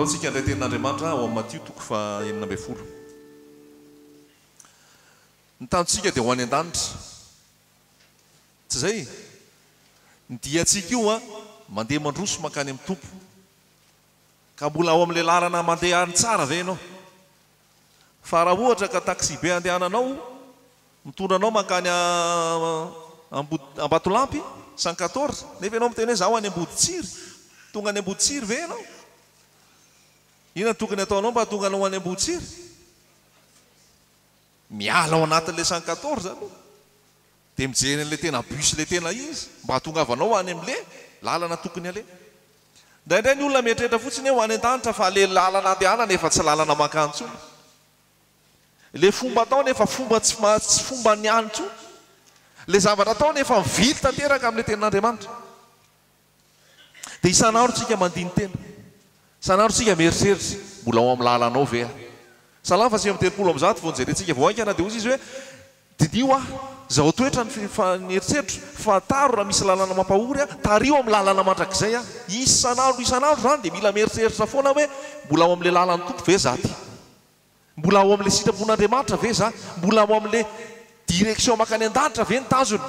antsika indray tenin'Andriamanitra ao amin'ny Matio toko fa 9. Ny tanjontsika dia ho any an-danitra. Tsy izay? Ny diantsika io a mandeha mandroso makany amin'ny tompo. Ka mbola ao amin'ilay lalana mandeha any tsara ve ianao? Fa raha ohatra ka taxi be andehananao, mitondra anao makany Ambatolampy 114, nefa ianao miteny hoe zaho any Amboditsiry, tonga any Amboditsiry ve ianao? Inona tokony ataonao mba tonga anao any Amboditsiry? Miala ao anatin'ilay 114 aloha. Dia mijery an'ilay tena bus ilay tena izy mba hatongavanao any amin'ilay lalana tokony aleha. Indraindray ny olona mieritreritra fotsiny hoe ho any an-danitra fa le lalana andehanana efa tsy lalana makany intsony. Le fomba atao nefa fomba tsy fomba ny any intsony. Le zavatra atao nefa mivily tanteraka amin'ilay tenin'Andriamanitra. Dia isan'andro tsika mandiny tena. Isan'andro tsika mieritreritra mbola ao amin'ny lalanao ve? Salama fa 30 vao nijerentsika voaikana dia ozy izy hoe didio zaho toetra ny eritseritra fa taro raha misy lalana mampahory tario amin'ny lalana mandrakizay isan'andro zany dia mila mieritreritra foana hoe mbola ao amin'ilay lalany tompo ve zaty? Mbola ao amin'ilay sitrapon'Andriamanitra ve za? Mbola ao amin'ilay direksion makany an-danitra ve ny tazony?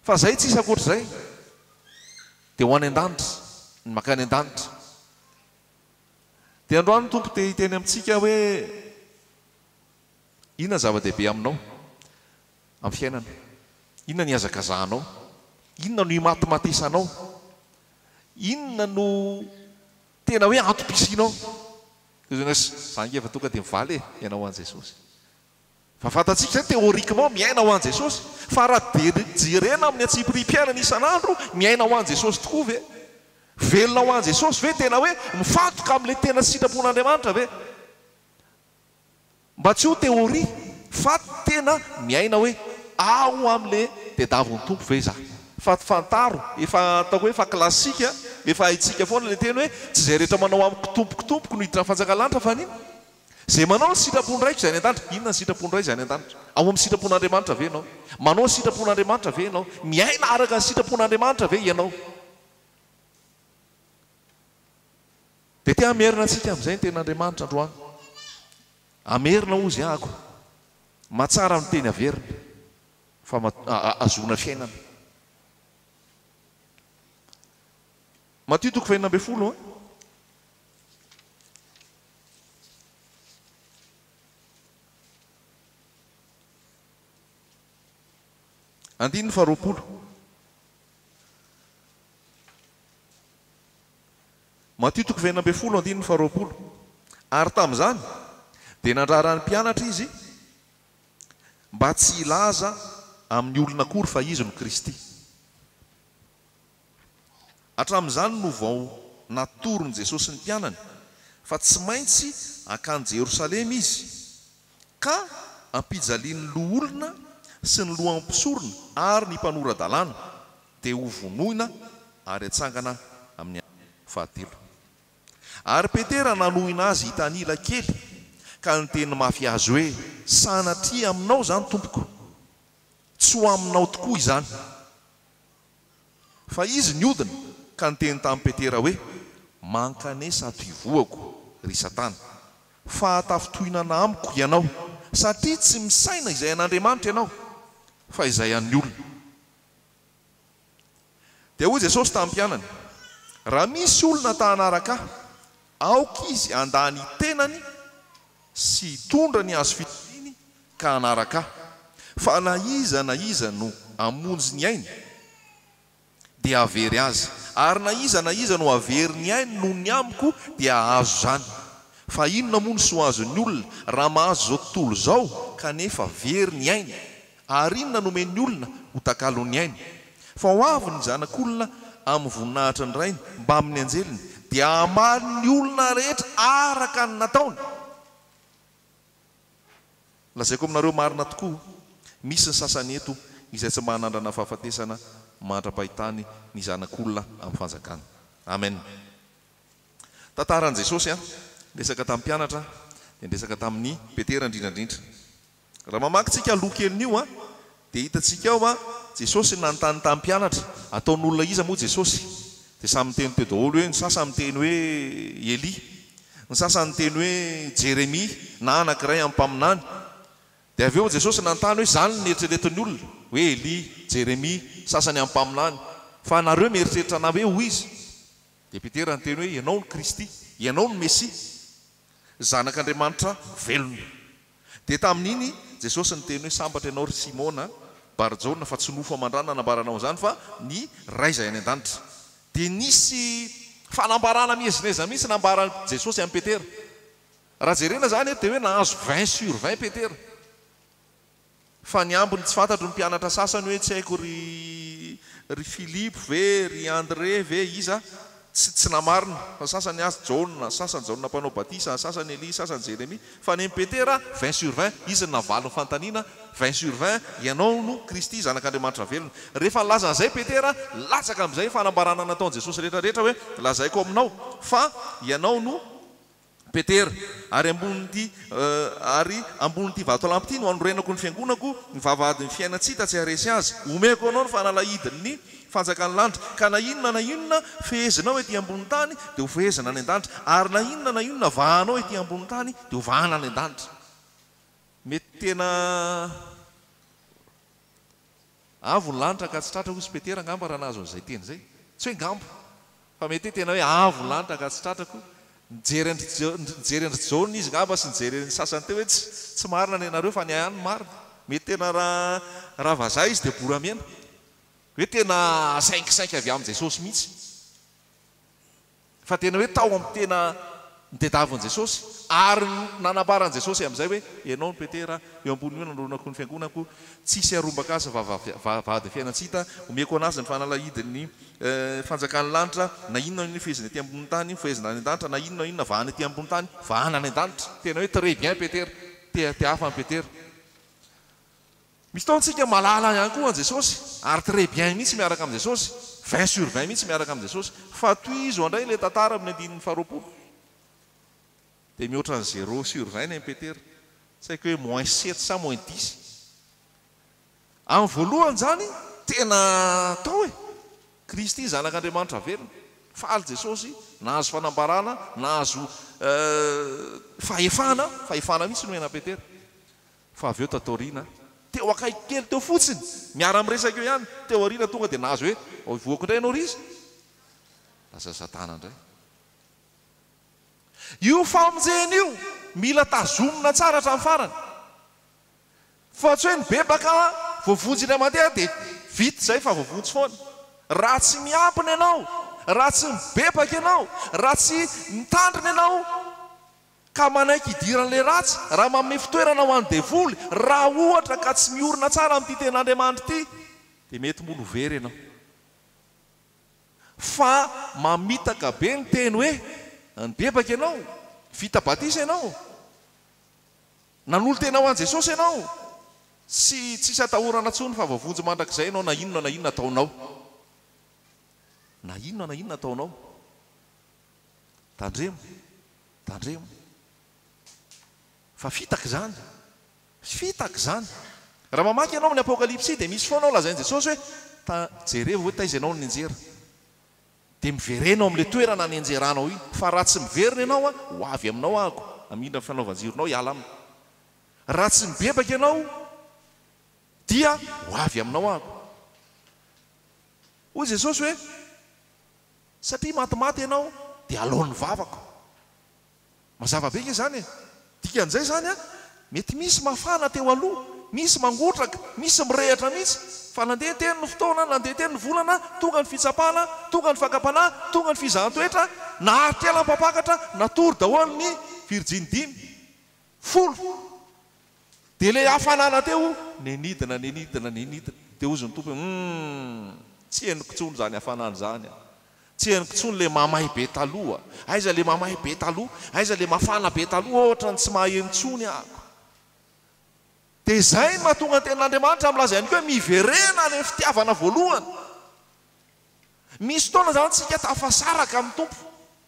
Fa zay tsisy akoatr'izay. Dia ho any an-danitra, ny makany an-danitra. Dia androany ny tompo dia hiteny amintsika hoe inona zava-dehibe aminao amin'ny fiainana? Inona ny hazakazahanao? Inona no imatimatesanao? Inona no tena hoe antom-pisianao? Zany efa tonga dia mivaly ianao an Jesosy. Fa fantatsika izay teoriquement miaina ho an Jesosy. Fa raha jerena amin'ny atsipiriam-piainana isan'andro miaina ho an Jesosy tokoa ve? Velona ho an Jesosy ve? Tena hoe mifatoka amin'ilay tena sitrapon'Andriamanitra ve? Mba tsy ho teoria fa tena miaina hoe ao amin'ilay tediavon'ny tompo ve za? Fa fantaro efa ataoko hoe fa klasika efa haitsika foana ilay teny hoe tsy izay rehetra manao amin'ny tompokotompoko no hiditra fanjakalanitra fa nino? Zay manao ny sitrapon'iraiko izay any an-danitra. Inona ny sitrapon'iray izay any an-danitra? Ao amin'ny sitrapon'Andriamanitra ve ianao? Manao ny sitrapon'Andriamanitra ve ianao? Miaina araka ny sitrapon'Andriamanitra ve ianao? Dia tia amerina antsika amin'izay ny ten'Andriamanitra androany. Amerina ozy ahako. Mahatsara amin'ny teny averina fa azona fiainana. Matio toko 20. Andininy 20. Matio toko 20 andininy 20. Ary tamin'izany dia nandrara ny mpianatra izy mba tsy ilaza amin'ny olona akory fa izy no Kristy. Hatramin'izany no vao natoron' Jesosy ny mpianany fa tsy maintsy hakany Jerosalema izy ka ampijaliany loholona sy ny lohan'ny mpisorona ary ny mpanora-dalàna dia ho vonoina ary atsangana amin'ny 7. Ary Petera nanohina azy hitanila kely ka niteny mafy azy hoe sanatria aminao zany tompoko, tsy ho aminao tokoa izany. Fa izy niodina ka niteny tamin'ny Petera hoe mankanesa ato ivoako ry Satana, fa atafotohinana amiko ianao satria tsy misaina izay an'Andriamanitra ianao fa izay an'ny olona. Dia hoy Jesosy tamin'ny mpianany, raha misy olona tahanaraka aoka izy handany tenany sy hitondra ny azo fitiliany ka hanaraka. Fa na iza no amonjy ny ainy dia avery azy, ary na iza no avery ny ainy noho ny amiko dia ahazo zany. Fa inona moa no so azon'ny olona raha mahazo zao tontolo zao kanefa very ny ainy? Ary inona no men'ny olona ho takalon'ny ainy? Fa ho avy ny zanak'olona amin'ny voninahitra ny rainy mba amin'ny anjeliny dia hamaly ny olona rehetra araka ny nataony. Lazaiko aminareo marina tokoa, misy ny sasany eto izay tsy manandrana fahafatesana mandra-pahitany ny zanak'olona amin'ny fanjakana. Amen. Tantaran'i Jesosy resaka tamin'ny mpianatra dia resaka tamin'ny Petera indrindrandrindra. Raha mamakitsika lokelyn'io dia hitatsika ao Jesosy nanontany tamin'ny mpianatra, ataon'olona iza moa Jesosy? dia samy miteny teo daholo hoe ny sasany miteny hoe Eli, ny sasany miteny hoe Jeremia na anankiray amin'ny mpaminany. Dia avy eo Jesosy nanontany hoe zany ny eritreretin'ny olona hoe Eli, Jeremia, sasany amin'ny mpaminany, fa nareo mieritreritra na hoe ho izy. Dia Petera ny teny hoe ianao ny Kristy, ianao ny Mesia, zanak'Andriamanitra velona. Dia tamin'iny Jesosy ny teny hoe sambatra ianao ry Simona Barjona, fa tsy nofo aman-drano nanambaranao zany fa ny ray izay any an-danitra. Dia nisy fanambarana mihezoneza mihitsy nambara Jesosy amin'ny Petera. Raha jerena zany dia hoe nahazo 20/20 Petera. Fa ny ambiny tsy fantatro ny mpianatra sasany hoe tsy haiko ry Filipo ve, ry André ve, iza tsy namarina. Fa sasany azy Jaona, sasany Jaona mpanao batisa, sasany Eli, sasany Jeremia. Fa ny Petera 20/20 izy ny navalony fantaniana 20/20 ianao no Kristy zanak'Andriamanitra velona. Rehefa laza an'izay Petera latsaka amin'izay fanambarana nataon Jesosy rehetrarehetra hoe lazaiko aminao fa ianao no Petera, ary ambon'ity vatolampy ity no anorenako ny fiangonako, ny vavahadin'ny fiainatsita tsy haresy azy. Omeko anao ny fanalahidin'ny fanjakan'ny lanitra, ka na inona fehezinao ety ambony tany dia ho fehezina any an-danitra, ary na inona vahanao ety ambony tany dia ho vahana any an-danitra. Mety tena avo ny lanitra ka tsy tratra hozy Petera ngamba raha nahazo an'izay teny zay. Tsy hoe ngamba, fa mety tena hoe avo ny lanitra ka tsy tratrako. Nijery andry jaona izy ngamba sy nijery ny sasany teo hoe tsy marina ny anareo fa ny ihany marina. Mety tena raha vazaha izy dia boramena hoe tena sainkisainky avy amin'ny Jesosy mihitsy, fa tena hoe tao amin'ny tena nitadiavin'i Jesosy. Ary nanambaran'i Jesosy amin'izay hoe ianao ny Petera, eo ambony io nanoronako ny fiangonako, tsisy arombaka azy vavahady fiainatsita, omeko anazy ny fanalahidin'ny fanjakan'ny lanitra, na inona fehezina ety ambony tany fehezina any an-danitra, na inona vahana ety ambony tany vahana any an-danitra. Tena hoe très bien Petera, tiafa ny Petera. Misy taontsika malala ihany koa an Jesosy, ary très bien mihitsy miaraka amin'ny Jesosy, 20/20 mihitsy miaraka amin'ny Jesosy. Fa toy izy andray ilay tantara amin'ny 9/20 dia mihoatra ny 0/20 ny Petera, tsy haiko hoe -7 sa -10. Amin'ny voalohany zany tena tao hoe Kristy zanak'Andriamanitra velona, faly Jesosy, nahazo fanambarana, nahazo fahefana mihitsy no hena Petera. Fa avy eo tatoriana teo akaiky kely teo fotsiny, miara miresaka eo ihany, teo ariana tonga dia nahazo hoe voako indray ianao ry izy, lasa Satana indray. Io famonjena io mila tazomina tsara hatramin'ny farany, fa tsy hoe nibebaka voavonjy ilay mandeha dia vita izay fa voavonjy foana. Raha tsy miampina ianao, raha tsy mibebaka ianao, raha tsy mitandrina ianao ka manaiky idiran'ilay ratsy, raha manome fitoerana ho an'ny devoly, raha ohatra ka tsy miorina tsara amin'ity ten'Andriamanitra ity, dia mety molo very ianao. Fa mamitaka be ny teny hoe nibebaka ianao, vita batisa ianao, nanolo tena ho an'i Jesosy ianao, sy tsisy atahorana tsony fa voavonjy mandrakizay ianao, na inona ataonao, na inona ataonao. Tandremo fa fitaka zany. Raha mamaky ianao amin'ny Apokalipsy dia misy foana ao lazain'i Jesosy hoe jereo hoe taiza ianao ny anjera, dia miverenao amin'ilay toerana ny anjeranao iny. Fa raha tsy miverina ianao ho avy aminao ahako, amindra fanaovan-jironao hiala aminy. Raha tsy mibebaka ianao dia ho avy aminao ahako. Hoy Jesosy hoe satria matimaty ianao dia alohan'ny vavako. Mazava be ke zany e. Dikan'izay zany mety misy mafana teo aloha, misy mangotraka, misy mirehatra mihitsy, fa nandeha teny ny fotoana, nandeha teny ny volana, tonga ny fitsapana, tonga ny fakapana, tonga ny fizahan-toetra, naharitra ela mpapakatra, natory daholo ny virjiny 5, 10. Dia ilay hafanana teo nenidina dia hozy ny tompo tsy henoko tsony zany hafanana zany, tsy henoko tsony le mamay be taloha, aiza le mamay be taloha, aiza le mafana be taloha, ohatra ny tsy mahenontsony ahako. Dia izay no mahatonga ny ten'Andriamanitra milaza ihany koa hoe miverena ny fitiavana voalohany. Misy fotoana zany tsika tafasaraka amin'ny tompo,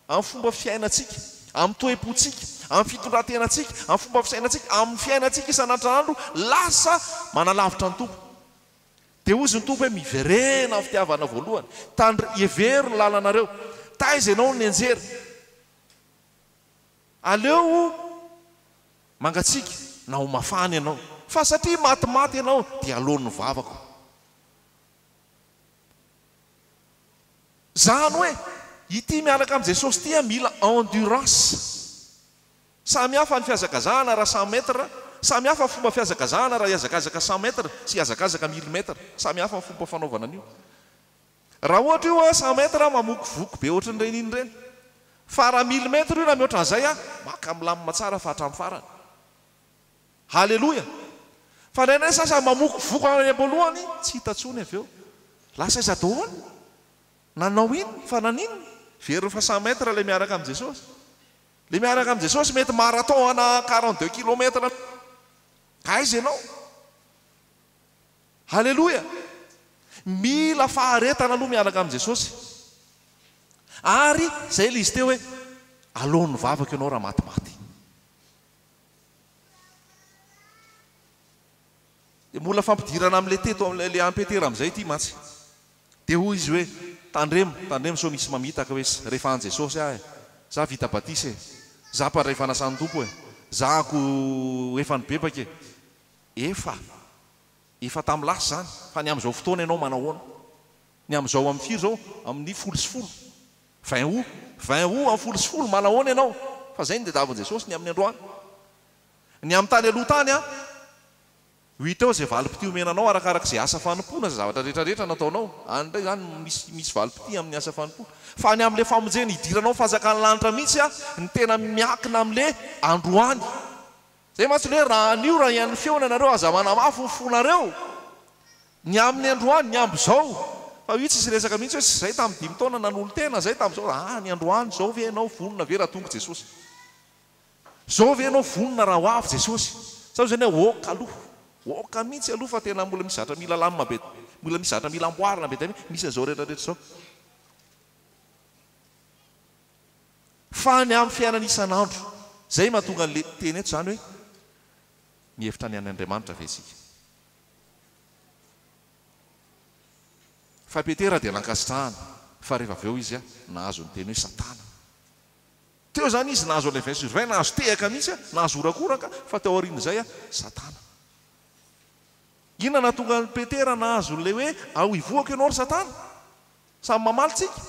amin'ny fomba fiainantsika, amin'ny toe-pontsika, amin'ny fitondrantenantsika, amin'ny fomba fisainantsika, amin'ny fiainantsika isan'andro lasa manalavitra ny tompo. dia ozy ny tompo hoe miverena ny fitiavana voalohany every ny lalanareo taiza ianao ny anjery aleo mangatsika na ho mafany ianao fa satria matimaty ianao dia alon'ny vavako zany hoe ity miaraka amin'i Jesosy ity mila endurance samy hafa ny fiazakazahana raha 100 metra samy hafa fomba fiazakazahana raha iazakazaka 100 metra sy iazakazaka 1000 metra samy hafa ny fomba fanaovana an'io raha ohatra io 100 metra mamokovoko be ohatry ny reny iny reny fa raha 1000 metra io raha mihoatra an'izay maka milamina tsara fa hatramin'ny farany halleloja fa nena sasa mamokovoko any am-poalohany tsy hitantsony avy eo lasa iza dahoany nanao iny fa nanino very fa 100 metra le miaraka amin'i Jesosy le miaraka amin'i Jesosy mety marathon ana 42 kilometra kaiza ianao halleloja mila faharetana aloha miaraka amin'i Jesosy ary zay le izy teo hoe alon'ny vavaka ianao raha matimaty dia mbola fampidirana amin'le teto le ampetera amin'izay ity matsy dia hoy izy hoe tandremo so misy mamitaka hoe rehefa an Jesosy za vita batisa za mpandray fanasany tompo zako efa nibebaka efa tamin'ny lasy zany fa ny amin'izao fotoana ianao manahoana ny amin'izao amin'ny firy zao amin'ny 10 sy 10 20 amin'ny 10 sy 10 manahoana ianao fa zay ny dedavin' Jesosy ny amin'ny androany ny amin'ny tany aloha tany 8 eo zay valim-pity omenanao arakaraka izay asa fanompona zay zavatra rehetrarehetra nataonao andray zany misy valim-pity amin'ny asa fanompona fa ny amin'le famonjeny hidiranao fazakany lanitra mihitsy ny tena miakina amin'le androany zay matsy hoe raha anio raha ian'ny feonanareo aza manamafy fonareo ny amin'ny androany ny ambo zao fa io tsisy resaka mihitsy hoe zay tamin'ny 5 taona nanolo tena zay tamin'izao ny androany zao ve ianao vonona ve raha tonga Jesosy zao ve ianao vonona raha ho avy Jesosy sao zany hoe oka aloha oka mihitsy aloha fa tena mbola misy zatra mila lamina be mbola misy zatra mila amboarina be misy an'izao rehetrarehetra zao fa ny amin'ny fiainana isan'andro zay mahatonga an'le teny eto zany hoe mihevitra ny an'Andriamanitra ve isika fa Petera dia lankasitrahana fa rehefa avy eo izy nahazo ny teny hoe Satana teo zany izy nahazo an'ilay 20 nahazo tehaka mihitsy nahazo orakoraka fa teo aorian'izay Satana inona nahatonga ny Petera nahazo le hoe ao ivoaka ianao ry Satana samy mamaly tsika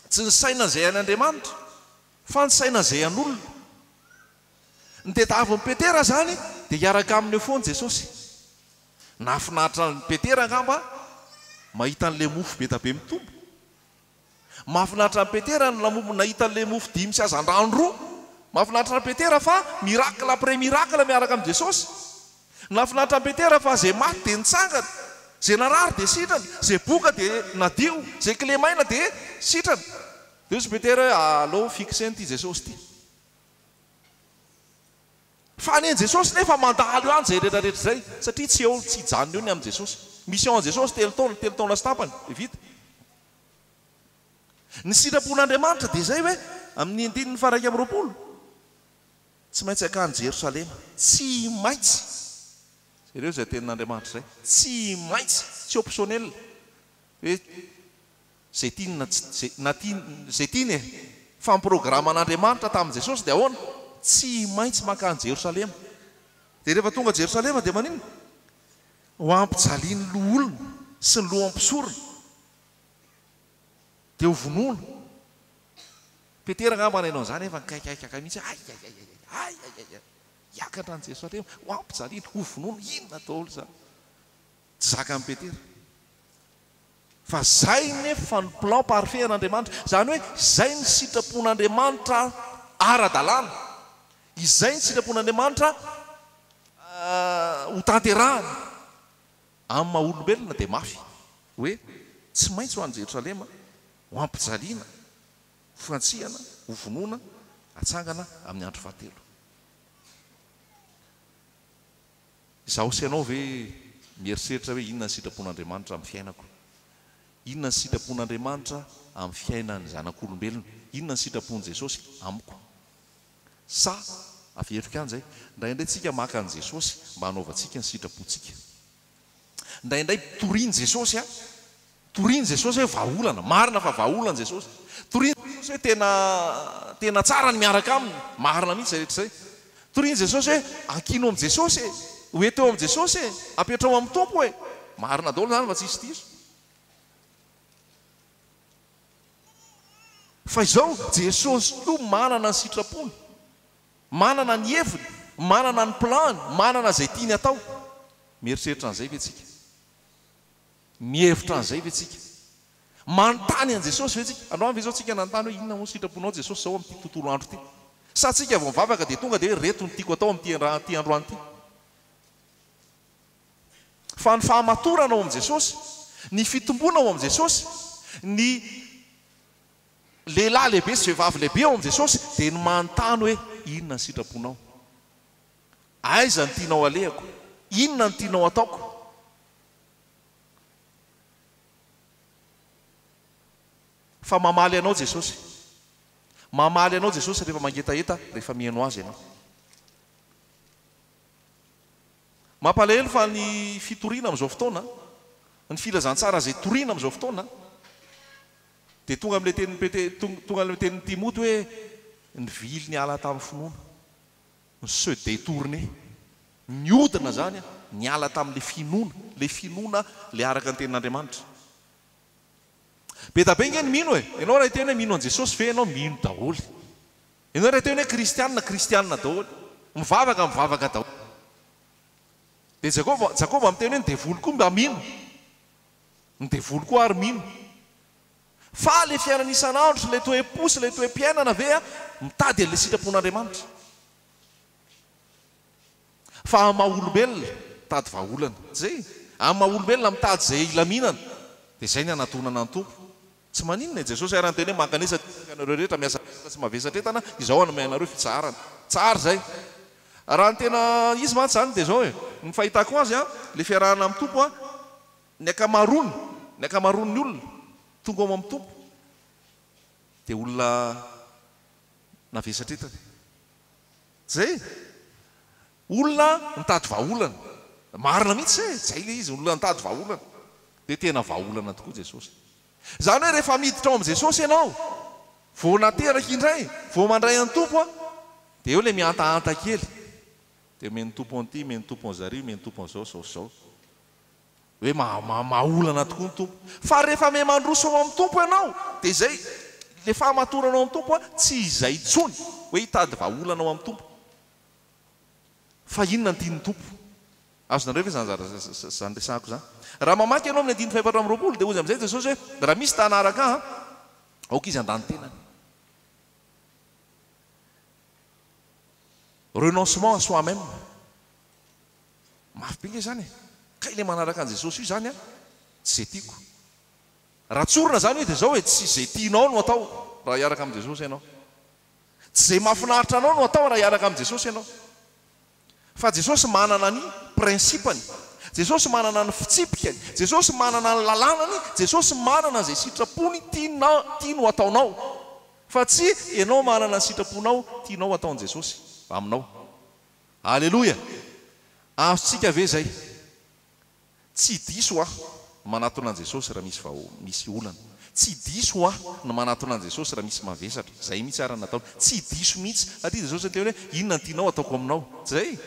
tsy ny saina izay an'Andriamanitra fa ny saina izay an'olona ny tediavin'ny Petera zany dia hiaraka aminy eo foany Jesosy nahafinaritra ny Petera angamba mahita an'le mofo be tabe mitombo mahafinaritra ny Petera nahita an'le mofo 5 sy azan-drano 2 mahafinaritra ny Petera fa miracle après miracle miaraka amin'i Jesosy nahafinaritra ny Petera fa zay maty dia nitsangana zay narary dia sitrana zay boka dia nadio zay clé maina dia sitrana dia izy Petera hoe allo fixeny ity Jesosy ity fa ny Jesosy nefa mandalo io any zay rehetrarehetra zay satria tsy eo tsy hijanona eo ny amin'i Jesosy mission an Jesosy telo taona sy tapany dia vita ny sitrapon'Andriamanitra dia zay hoe amin'ny 1:20 tsy maintsy akany Jerosalema tsy maintsy ireo zay tenin'Andriamanitra zay tsy maintsy tsy optionnel hoe zay tiany famprogramman'Andriamanitra tamin'i Jesosy dia ahoana tsy maintsy makany Jerosalema dia rehefa tonga Jerosalema dia manino ho ampijaliany loholona sy ny loham-pisorona dia ho vonoana Petera angamba nainao zany efa nikaikaka mihitsy hiakatra ny Jerosalema ho ampijaliany ho vonoana inona daholo zany tsy zaka amin'ny Petera fa zay nefa ny plan parfait an'Andriamanitra zany hoe zay ny sitrapon'Andriamanitra ara-dalàna izay ny sitrapon'Andriamanitra ho tanterahana amin'ny maha-olombelona dia mafy hoe tsy maintsy ho an'i Jerosalema ho ampijaliana frantsihana ho vonoana atsangana amin'ny andro fahatelo izaho sy ianao ve mieriseritra hoe inona ny sitrapon'Andriamanitra amin'ny fiainako inona ny sitrapon'Andriamanitra amin'ny fiainan'ny zanak'olombelona inona ny sitrapon'i Jesosy amiko sa averika an'izay indraindray tsika maka an'i Jesosy mba hanaovantsika ny sitrapontsika Indraindray toriany Jesosy a. Toriany Jesosy hoe vahaolana, marina fa vahaolana Jesosy. Toriany Jesosy hoe tena tsara ny miaraka aminy, marina mihitsy zay rehetra zay. Toriany Jesosy hoe ankino amin'ny Jesosy, hoeteo amin'ny Jesosy, apetrao amin'ny Tompo hoe marina daholo zany fa tsisy diso. Fa izao Jesosy io manana ny sitrapony, manana ny heviny, manana ny plany, manana zay tiany atao. Mieritreritra an'izay ve tsika? Mihevitra an'izay ve tsika? Manontany an' Jesosy ve tsika? Androany ve zao tsika nanontany hoe inona moa sitraponao Jesosy zao amin'ity tontolo andro ity? Sa tsika vao mivavaka dia tonga dia hoe reto ny tiako atao amin'ity androany ity? Fa ny fahamatorana ao amin'i Jesosy, ny fitombona ao amin'i Jesosy, ny lehilahy lehibe sy vehivavy lehibe ao amin'i Jesosy dia ny manontany hoe inona ny sitraponao? Aiza ny tianao alehako? Inona ny tianao ataoko? Fa mamaly anao Jesosy. Mamaly anao Jesosy rehefa mangetaheta, rehefa mihaino azy ianao. Mampalahelo fa ny fitoriana amin'izao fotoana, ny filazantsara izay toriana amin'izao fotoana, dia tonga amin'ilay tenin'ny Timoty hoe ny vily ny ala tamin'ny finoana, ny se détourné, ny odina zany a, ny ala tamin'ilay finoana le araka ny tenin'Andriamanitra. Be da be nge ny mino e. Ianao raha teny hoe mino an' Jesosy ve ianao mino daholo. Ianao raha teny hoe kristianina daholo. Mivavaka daholo. Dia Jakoba miteny hoe ny devoly koa mba mino. Ny devoly koa ary mino. Fa le fiainana isan'andro sy le toe-po sy le toe-piainana ve a mitady an'ilay sitrapon'Andriamanitra. Fa amin'ny maha-olombelona mitady vahaolana. Zay. Amin'ny maha-olombelona mitady zay ilaminana. Dia izay ny anatonana ny Tompo. Tsy maninona Jesosy ary ny teny hoe mankanesa anareo rehetra miasa tsy mavesatra entana, izao hanome anareo fitsarana. Tsara zay. Raha ny tena izy mantsy zany dia izao e. Ny fahitako azy a, le fiarahana amin'ny Tompo a, ny akamaroan'ny olona tonga ao amin'ny Tompo dia olona navesatra entana. Zay. Olona mitady vahaolana. Marina mihitsy e. Zay le izy, olona mitady vahaolana. Dia tena vahaolana tokoa Jesosy. Zany hoe rehefa miditra ao amin'i Jesosy ianao, vao nateraka indray, vao mandray an'ny Tompo a, dia eo ilay miantahanta kely. Dia meny Tompo an'ity, meny Tompo an'zary, meny Tompo an'izao. Hoe mahaolana tokoa ny Tompo. Fa rehefa me mandroso ao amin'ny Tompo ianao, dia izay, le fahamatorana ao amin'ny Tompo a, tsy izay intsony hoe hitady vahaolana ao amin'ny Tompo. Fa inona ny tian'ny Tompo? Azonareo ve zany resahako zany? Raha mamaky ianao amin'ny 5:4 dia ozy amin'izay Jesosy hoe raha misy tanaraka aoka izy andany tenany. Renoncement à soi-même. Mafy be nge zany e. Ka ilay manaraka an' Jesosy io zany a, tsy izay tiako. Raha tsorina zany hoe dia izao hoe tsy izay tianao no atao raha hiaraka amin'i Jesosy ianao. Tsy izay mahafinaritra anao no atao raha hiaraka amin'i Jesosy ianao. Fa Jesosy manana ny prinsipany, Jesosy manana ny fitsipikany, Jesosy manana ny lalànany, Jesosy manana izay sitrapony tiano ataonao. Fa tsy ianao manana ny sitraponao tianao ataon' Jesosy aminao. Alleloia. Azontsika ve zay? Tsy diso manatona an' Jesosy raha misy olana. Tsy diso no manatona an' Jesosy raha misy mavesatra. Zay mihitsy ara nataony. Tsy diso mihitsy. Aty Jesosy ny teny hoe inona ny tianao ataoko aminao. Zay.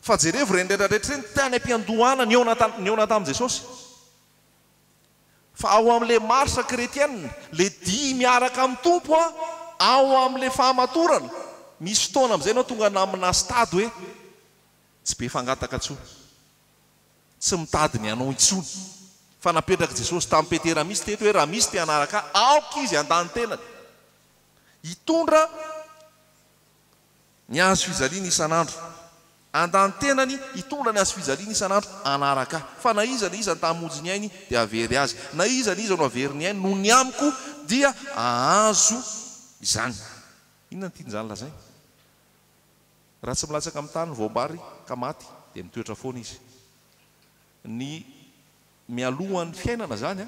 Fa jerevo rendrarehetra reny tany am-piandohana ny eona tamin'i Jesosy. Fa ao amin'ilay marsa kretianina, le dia miaraka amin'ny Tompo ao amin'ilay fahamatorana, misy fotoana amin'izay ianao tonga namina stady hoe tsy be fangataka intsony, tsy mitady ny anao intsony. Fa napetraka Jesosy tamin'ny Petera misy teto hoe raha misy te hanaraka aoka izy andany tenany, hitondra ny azo fijaliana isan'andro. Andany tenany hitondra ny azo fijaliana isan'andro anaraka. Fa na iza ny tamonjy ny ainy dia avery azy, na iza no avery ny ainy no ny amiko dia ahazo izany. Inona ny tian'izany lazay? Raha tsy milatsaka amin'ny tany voambary ka maty dia mitoetra foana izy. Ny mialohan'ny fiainana zany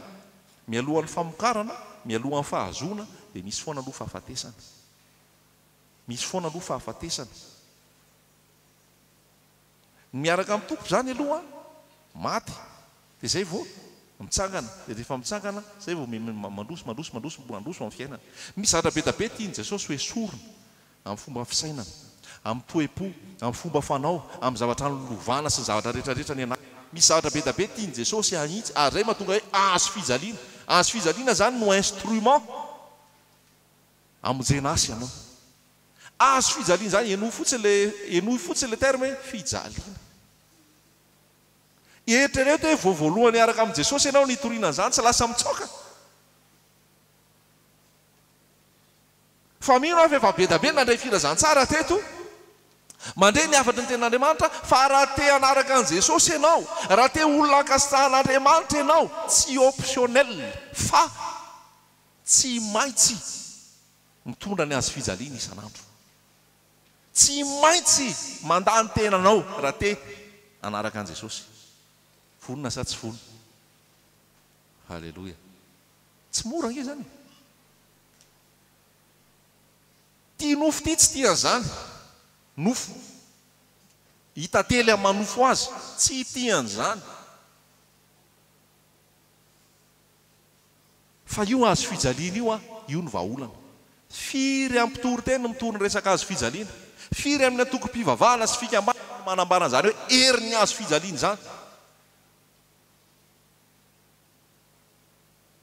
mialohan'ny famokarana, mialohan'ny fahazoana dia misy foana aloha fahafatesana. Misy foana aloha fahafatesana. Miaraka amin'ny Tompo zany aloha maty, dia zay vao mitsangana dia rehefa mitsangana zay vao mandroso amin'ny fiainana. Misy zavatra be tabe tiany Jesosy hoe sorona amin'ny fomba fisainana, amin'ny toe-po, amin'ny fomba fanao, amin'ny zavatra nolovana sy ny zavatra rehetrarehetra ny anay. Misy zavatra be tabe tiany Jesosy ahitsy ary zay mahatonga hoe azo fijaliana. Azo fijaliana zany no instrument amonjena asy ianao. Azo fijaliana zany enoy fotsiny le terme hoe fijaliana. Eritrereto hoe voavoalohany araka amin'i Jesosy ianao nitoriana zany tsy lasa mitsoaka. Fa mino afa efa be da be nandray firazantsara teto mandray ny afatry ny ten'Andriamanitra, fa raha te hanaraka an' Jesosy ianao, raha te olona ankasitrahan'Andriamanitra ianao, tsy optionnel fa tsy maintsy mitondra ny azo fijaliana isan'andro. Tsy maintsy mandany tenanao raha te hanaraka an' Jesosy. Vonona sa tsy vonona? Halleloja. Tsy mora nge zany. Tia nofo ty tsy tia an'izany. Nofo hitately amin'ny manofo azy tsy tia an'izany. Fa io azo fijaliana io no vahaolana. Firy amin'ny mpitory-tena mitory ny resaka azo fijaliana. Firy amin'ny atoko-pivavahana sy fikambanana manambara an'izany hoe hery ny azo fijaliana zany.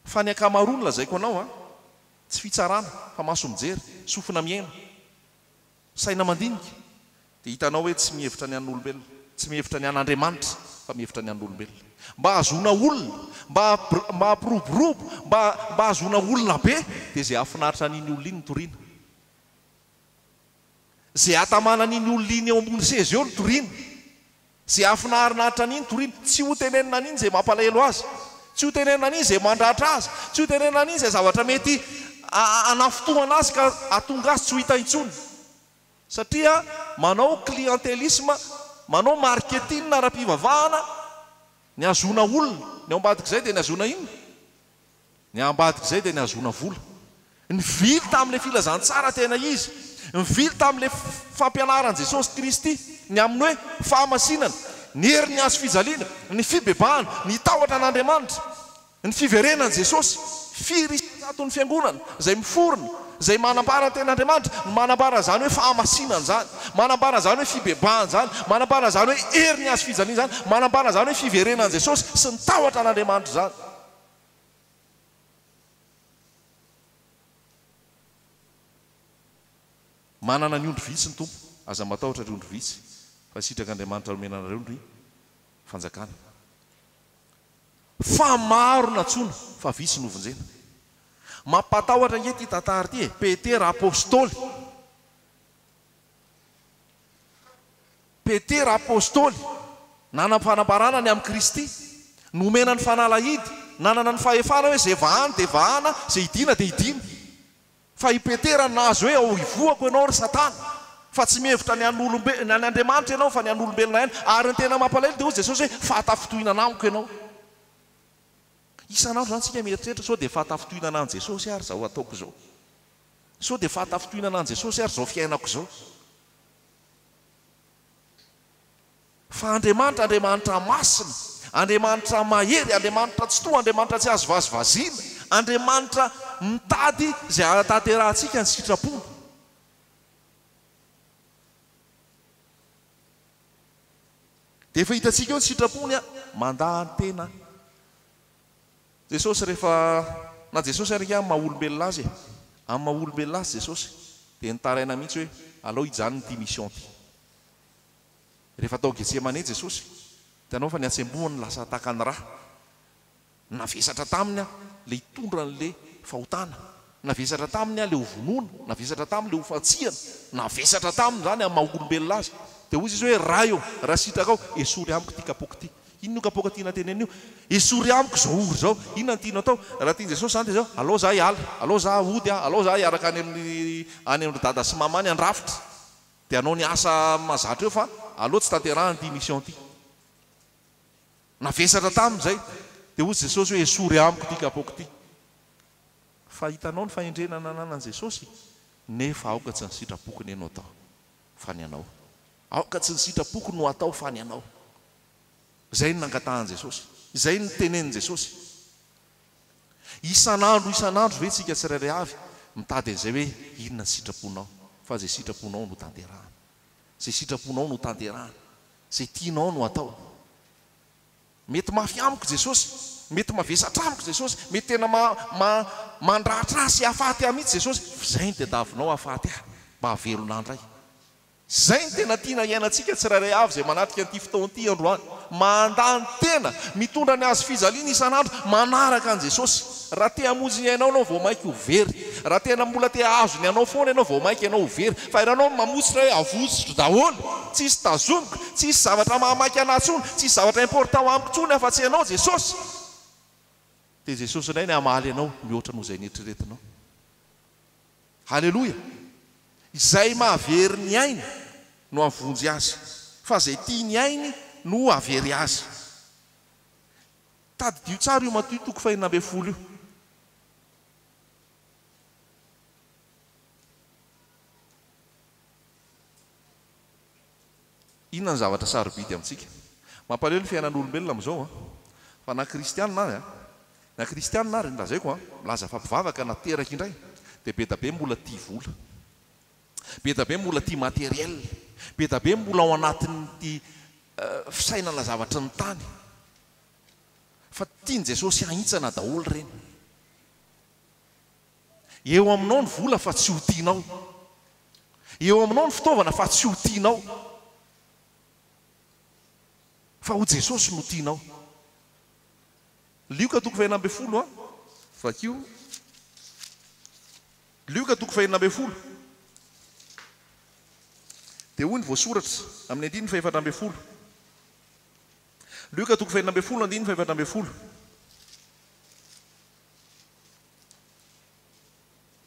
Fa ny ankamaroany lazaiko anao tsy fitsarana fa maso mijery, sofina miaina, saina mandinika, dia hitanao hoe tsy mihevitra ny an'olombelona, tsy mihevitra ny an'Andriamanitra fa mihevitra ny an'olombelona. Mba hahazoana olona, mba hampiroborobo, mba hahazoana olona be, dia zay afinaritra n'iny olona iny nitoriana. Zay atamana n'iny olona iny eo ambony seza eo nitoriana. Zay afinarinaritra n'iny nitoriana. Tsy ho tenenina n'iny zay mampalahelo azy, tsy ho tenenina n'iny zay mandratra azy, tsy ho tenenina n'iny zay zavatra mety anafotoana azy ka atonga azy tsy ho hita intsony. Satria manao clientélisme, manao marketing ara-pivavahana, ny azona olona, ny ambadik'izay dia ny azona ino? Ny ambadik'izay dia ny azona vola. Ny vily tamin'ilay filazantsara tena izy, ny vily tamin'ilay fampianaran' Jesosy Kristy, ny amin'ny hoe fahamasinana, ny hery ny azo fijaliana, ny fibebahana, ny tahotra an'Andriamanitra, ny fiverenan'i Jesosy, firisatony fiangonana, zay miforona, zay manambara ny ten'Andriamanitra, manambara zany hoe fahamasinana zany, manambara zany hoe fibebahana zany, manambara zany hoe hery ny azo fijaliana zany, manambara zany hoe fiverenan'i Jesosy sy ny tahotra an'Andriamanitra zany. Manana ny ondro vitsy ny tompo, aza matahotra ny ondro vitsy, fa sitrak'Andriamanitra omenanareo ny fanjakana. Fa maro natsona fa vitsy novonjena. Mampatahotra nge ty tantara ty Petera apôstôly. Petera apôstôly nanam-panambarana ny amin'ny Kristy, nomena ny fanalahidy, nanana ny fahefana hoe zay vahana dia vahana, zay idina dia idina. Fa i Petera nazo hoe ao ivoako ianao ry Satana, fa tsy mihevitra ny an'Andriamanitra ianao fa ny an'olombelona ihany. Ary ny tena mampalahelo dia hoy Jesosy hoe fahatafotohinana amiko ianao. Isan'andro zany tsika mieritreritra sao dia fahatafotohinana an' Jesosy ary zao ataoko izao, sao dia fahatafotohinana an' Jesosy ary zao fiainako izao. Fa Andriamanitra masina, Andriamanitra mahery, Andriamanitra tsy toa, Andriamanitra tsy azo vazivaziana, Andriamanitra mitady zay hahatanterahantsika ny sitrapony. Dia efa hitantsika eo ny sitrapony mandany tena. Jesosy rehefa na Jesosy ary amin'ny maha-olombelona azy, amin'ny maha-olombelona azy Jesosy dia nitaraina mihitsy hoe alao hijanona ity mission ty. Rehefa tao Getsemane Jesosy, hitanao fa ny atsembohany lasa tahaka ny raha. Navesatra taminy le hitondra n'le fahotana, navesatra taminy le hovonoana, navesatra taminy le hofatsihana, navesatra taminy zany amin'ny maha-olombelona azy. Dia hoy izy hoe raha eo, raha sitraka ao, esory amiko ty kapoka ty. Ino kapoka tiana teneny io? Esory amiko zao ory zao. Inona ny tianao atao? Raha tiany Jesosy zany dia zao, alao zaho hiala, alao zaho hody, alao zaho hiaraka any amin'ny dada sy mama any andrafitra. Dia anao ny asa mahazatra eo fa alao tsy tanterahany ty mission ty. Navesatra tamin'izay. Dia hoy Jesosy hoe esory amiko ty kapoka ty. Fa hitanao ny fahendrenana ananan'i Jesosy, nefa aoka tsy ny sitrapokony ianao atao fa ny anao. Aoka tsy ny sitrapokony no atao fa ny anao. Zay ny nangatahany Jesosy. izay ny tenen'i Jesosy. Isan'andro ve tsika tsirairay avy mitady an'izay hoe inona ny sitraponao, fa zay sitraponao no tanterahana, zay sitraponao no tanterahana, zay tianao no atao. Mety mafy amiko Jesosy, mety mavesatra amiko Jesosy, mety tena mandratra sy hahafaty ahy mihitsy Jesosy, zay ny tadiavinao hahafaty ahy mba havelonandray. Zay ny tena tiana iainantsika tsirairay avy zay manatrika an'ity fotoan'ity androany, mandany tena mitondra ny azo fijaliana isan'andro manaraka an' Jesosy. Raha te hamonjy ny ainao vao mainky ho very, raha tena mbola te hahazo ny anao foana ianao vao mainky ianao ho very, fa ianao mamotsitra hoe avotsotro daholo, tsisy tazomiko, tsisy zavatra mahamaiky anahy tsony, tsisy zavatra important amiko tsony afa-tsy ianao Jesosy. Dia Jesosy indray ny hamaly ianao mihoatra noho izay nieritreretinao. Halleloia. Izay mahavery ny ainy no avonjy azy, fa zay tia ny ainy no avery azy. Tadidio tsara io matoy toko 210 io. Inona ny zavatra sarobidy amintsika? Mampalahelo ny fiainan'olombelona amin'izao fa na kristianina ary na kristianina ary lazaiko laza fa mpivavaka na teraka indray dia be da be mbola tia vola, be da be mbola tia materiel, be da be mbola ao anatin'ity fisainana zavatra ny tany, fa tiany Jesosy ahitsana daholo reny. Eo aminao ny vola fa tsy ho tianao, eo aminao ny fitaovana fa tsy ho tianao, fa ho Jesosy no tianao. Lioka toko 210 vakio, Lioka toko 210 dia hoy ny voasoratra amin'ny 410. Lioka toko 210 410.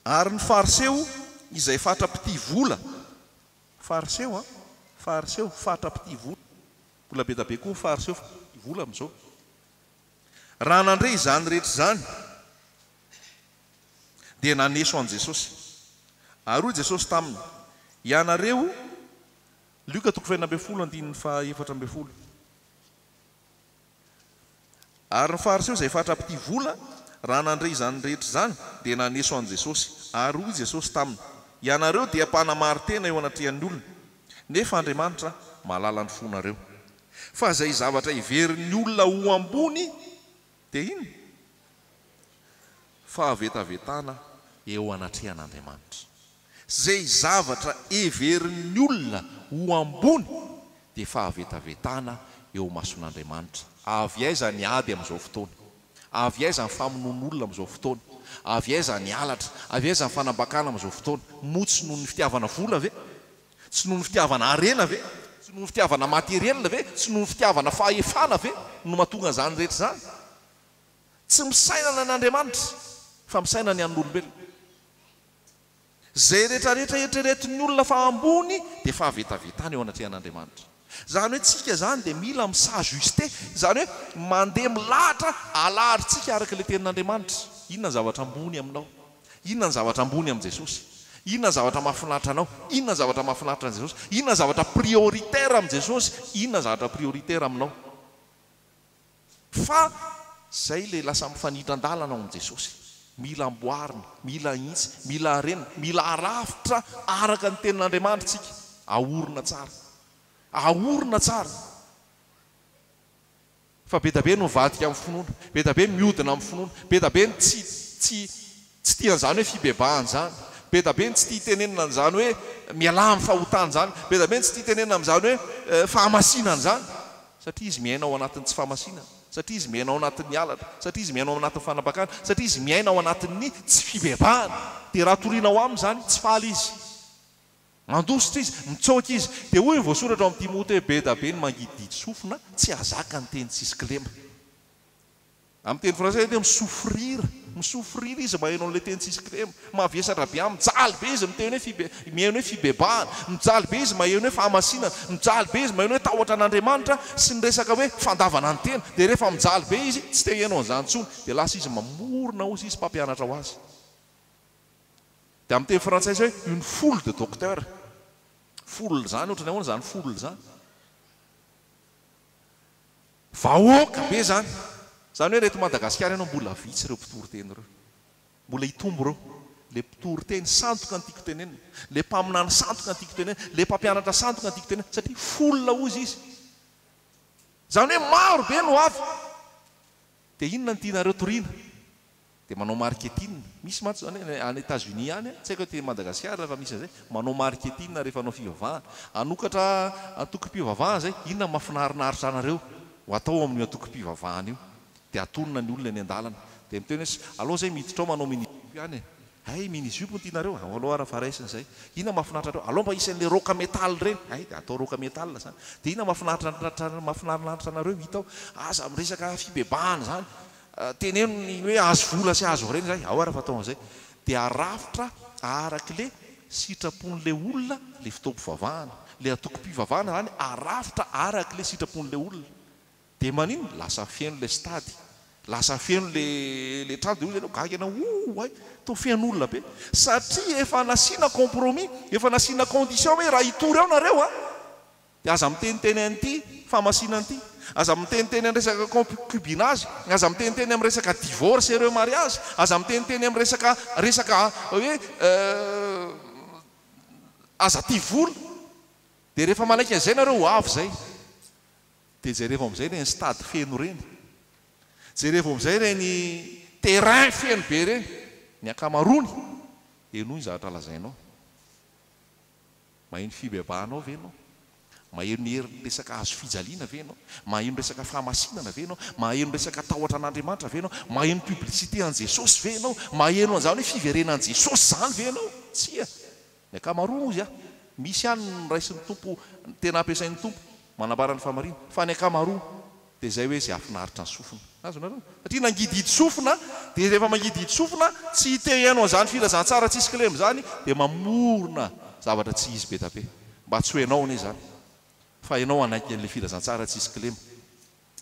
Ary ny fariseo izay fatrapiti vola, fariseo fatrapiti vola, mbola be da be koa fariseo vola amin'izao. Raha nandre izany rehetra izany dia naneso an' Jesosy. Ary hoy Jesosy taminy, ianareo, Lioka toko 210:410. Ary ny fariseo izay fatrapiti vola, raha nandre izany rehetra izany dia naneso an' Jesosy. Ary hoy Jesosy taminy, ianareo dia mpanamary tena eo anatrehan'ny olona, nefa Andriamanitra mahalala ny fonareo. Fa zay zavatra iverin'ny olona ho ambony dia ino? Fahavetavetana eo anatrehan'Andriamanitra. Zay zavatra iverin'ny olona ho ambony dia fahavetavetana eo mason'Andriamanitra. Avy aiza ny ady amin'izao fotoana, avy aiza ny famonon'olona amin'izao fotoana, avy aiza ny alatra, avy aiza ny fanambakana amin'izao fotoana. Mo tsy noho ny fitiavana vola ve? Tsy noho ny fitiavana arena ve? Tsy noho ny fitiavana materiel ve? Tsy noho ny fitiavana fahefana ve no mahatonga zany rehetra zany? Tsy misainana n'Andriamanitra fa misainana ny an'olombelona. Zay rehetrarehetra eritreretin'ny olona fa ambony dia fahavetavetana eo anatrehan'Andriamanitra. Zany hoe tsika zany dia mila misajuste, zany hoe mandeha milahatra alaharintsika araka ilay tenin'Andriamanitra. Inona ny zavatra ambony aminao? Inona ny zavatra ambony amin'i Jesosy? Inona ny zavatra mahafinaritra anao? Inona ny zavatra mahafinaritra an'i Jesosy? Inona ny zavatra prioritaire amin'i Jesosy? Inona ny zavatra prioritaire aminao? Fa zay le lasa mifanindran-dalana ao amin'i Jesosy. Mila amboarina, mila hitsy, mila arena, mila arafitra araka ny tenin'Andriamanitra tsika. Ahorona tsara, ahorona tsara. Fa be da be no mivadika amin'ny finoana, be da be mihodina amin'ny finoana, be da be ny tsy tian'izany hoe fibebahana zany, be da be ny tsy tia tenenina an'izany hoe miala amin'ny fahotana zany, be da be ny tsy tia tenenina amin'izany hoe fahamasinana zany. Satria izy miaina ao anatin'ny tsy fahamasinana, satria izy miaina ao anatin'ny alatra, satria izy miaina ao anatin'ny fanambakana, satria izy miaina ao anatin'ny tsy fibebahana. Dia raha toriana ao aminy zany tsy faly izy, mandositra izy, mitsoaka izy. Dia hoy ny voasoratra ao amin'ny Timote hoe be da be ny mangididy sofina tsy hazaka ny teny tsisy kilema. Amin'ny teny fransay dia misofrira izy maheno an'ilay teny tsisy kilema. Mavesatra be amin'ny mijaly be izy mihaino hoe fibebahana, mijaly be izy maheno hoe fahamasinana, mijaly be izy maheno hoe tahotra an'Andriamanitra sy ny resaka hoe fandavana ny tena. Dia rehefa mijaly be izy tsy te hiaino an'izany intsony, dia lasa izy mamorona ozy izy mpampianatra ho azy. Dia amin'ny teny frantsay hoe une foule de docteur. Foule zany ohatrany ahoana zany foule zany? Vahoaka be zany. Zany hoe reto Madagasikara ianao mbola vitsy ireo mpitory-teny ireo. Mbola hitombo reo. Le mpitory-teny sandoka ny tiako tenenina. Le mpaminany sandoka ny tiako tenenina. Le mpampianatra sandoka ny tiako tenenina. Satria folona ozy izy. Zany hoe maro be no avy. Dia inona ny tianareo toriana? Dia manao marketing. Misy mantsy zany any États-Unis any, tsy haiko hoe Madagasikara fa misy an'izay, manao marketing rehefa anao fivavahana. Anokatra atokom-pivavahana zay, inona mahafinaritra anareo ho atao amin'ny atokom-pivavahana io. Dia atonona ny olona ny an-dalana. Dia miteny hoe allo zay miditra ao manao mini-jupe any. Hay mini-jupe no tianareo. Allo ara faraisina zay. Inona mahafinaritra anareo? Allo mba isan'le roka métal reny. Hay dia atao roka métal zany. Dia inona mahafinaritra anareo hitao? Aza amin'ny resaka fibebahana zany. Teneno ny hoe azo vola sy azo reny zay. Ao ara fa atao an'izay. Dia arafitra arak'le sitrapon'le olona le fitaom-pivavahana. Le atoko-pivavahana zany arafitra arak'le sitrapon'le olona. Dia manino? Lasa feno le stady. Lasa feno le trano. Dia io zany gaga ianao ay to fen'olona be. Satria efa nasiana compromis, efa nasiana condition hoe raha hitory ao nareo a. Dia aza miteniteny an'ity famasina an'ity. Aza miteniteny amin'ny resaka concubinage, aza miteniteny amin'ny resaka divorce ireo mariage, aza miteniteny amin'ny resaka hoe aza tia vola. Dia rehefa malaika an'izay nareo avy zay. Dia jereva amin'izay reny stade feno reny. Jereva amin'izay reny terrain feno be reny. Ny akamarony. Dia noho ny zavatra lazainao. Maheno fibebahanao ve ianao? Maheno ny herin'ny resaka hazo fijaliana ve ianao? Maheno resaka fahamasinana ve ianao? Maheno resaka tahotra an'Andriamanitra ve ianao? Maheno publicité an' Jesosy ve ianao? Maheno an'izany hoe fiverenan'i Jesosy zany ve ianao? Tsia. Ny akamarony izy misy ihany ny raisin'ny tompo tena ampiasain'ny tompo manambara ny famarina. Fa ny akamaroa dia izay hoe izay afinaritra ny sofina. Azonareo? Satria nangididy sofina, dia rehefa mangididy sofina, tsy hitehanao zany filazantsara tsisy kilemy zany, dia mamorona zavatra tsy izy be tabe. Mba tsy ho ianao anie zany. Fa ianao anaiky an'ilay filazantsara tsisy kilemy.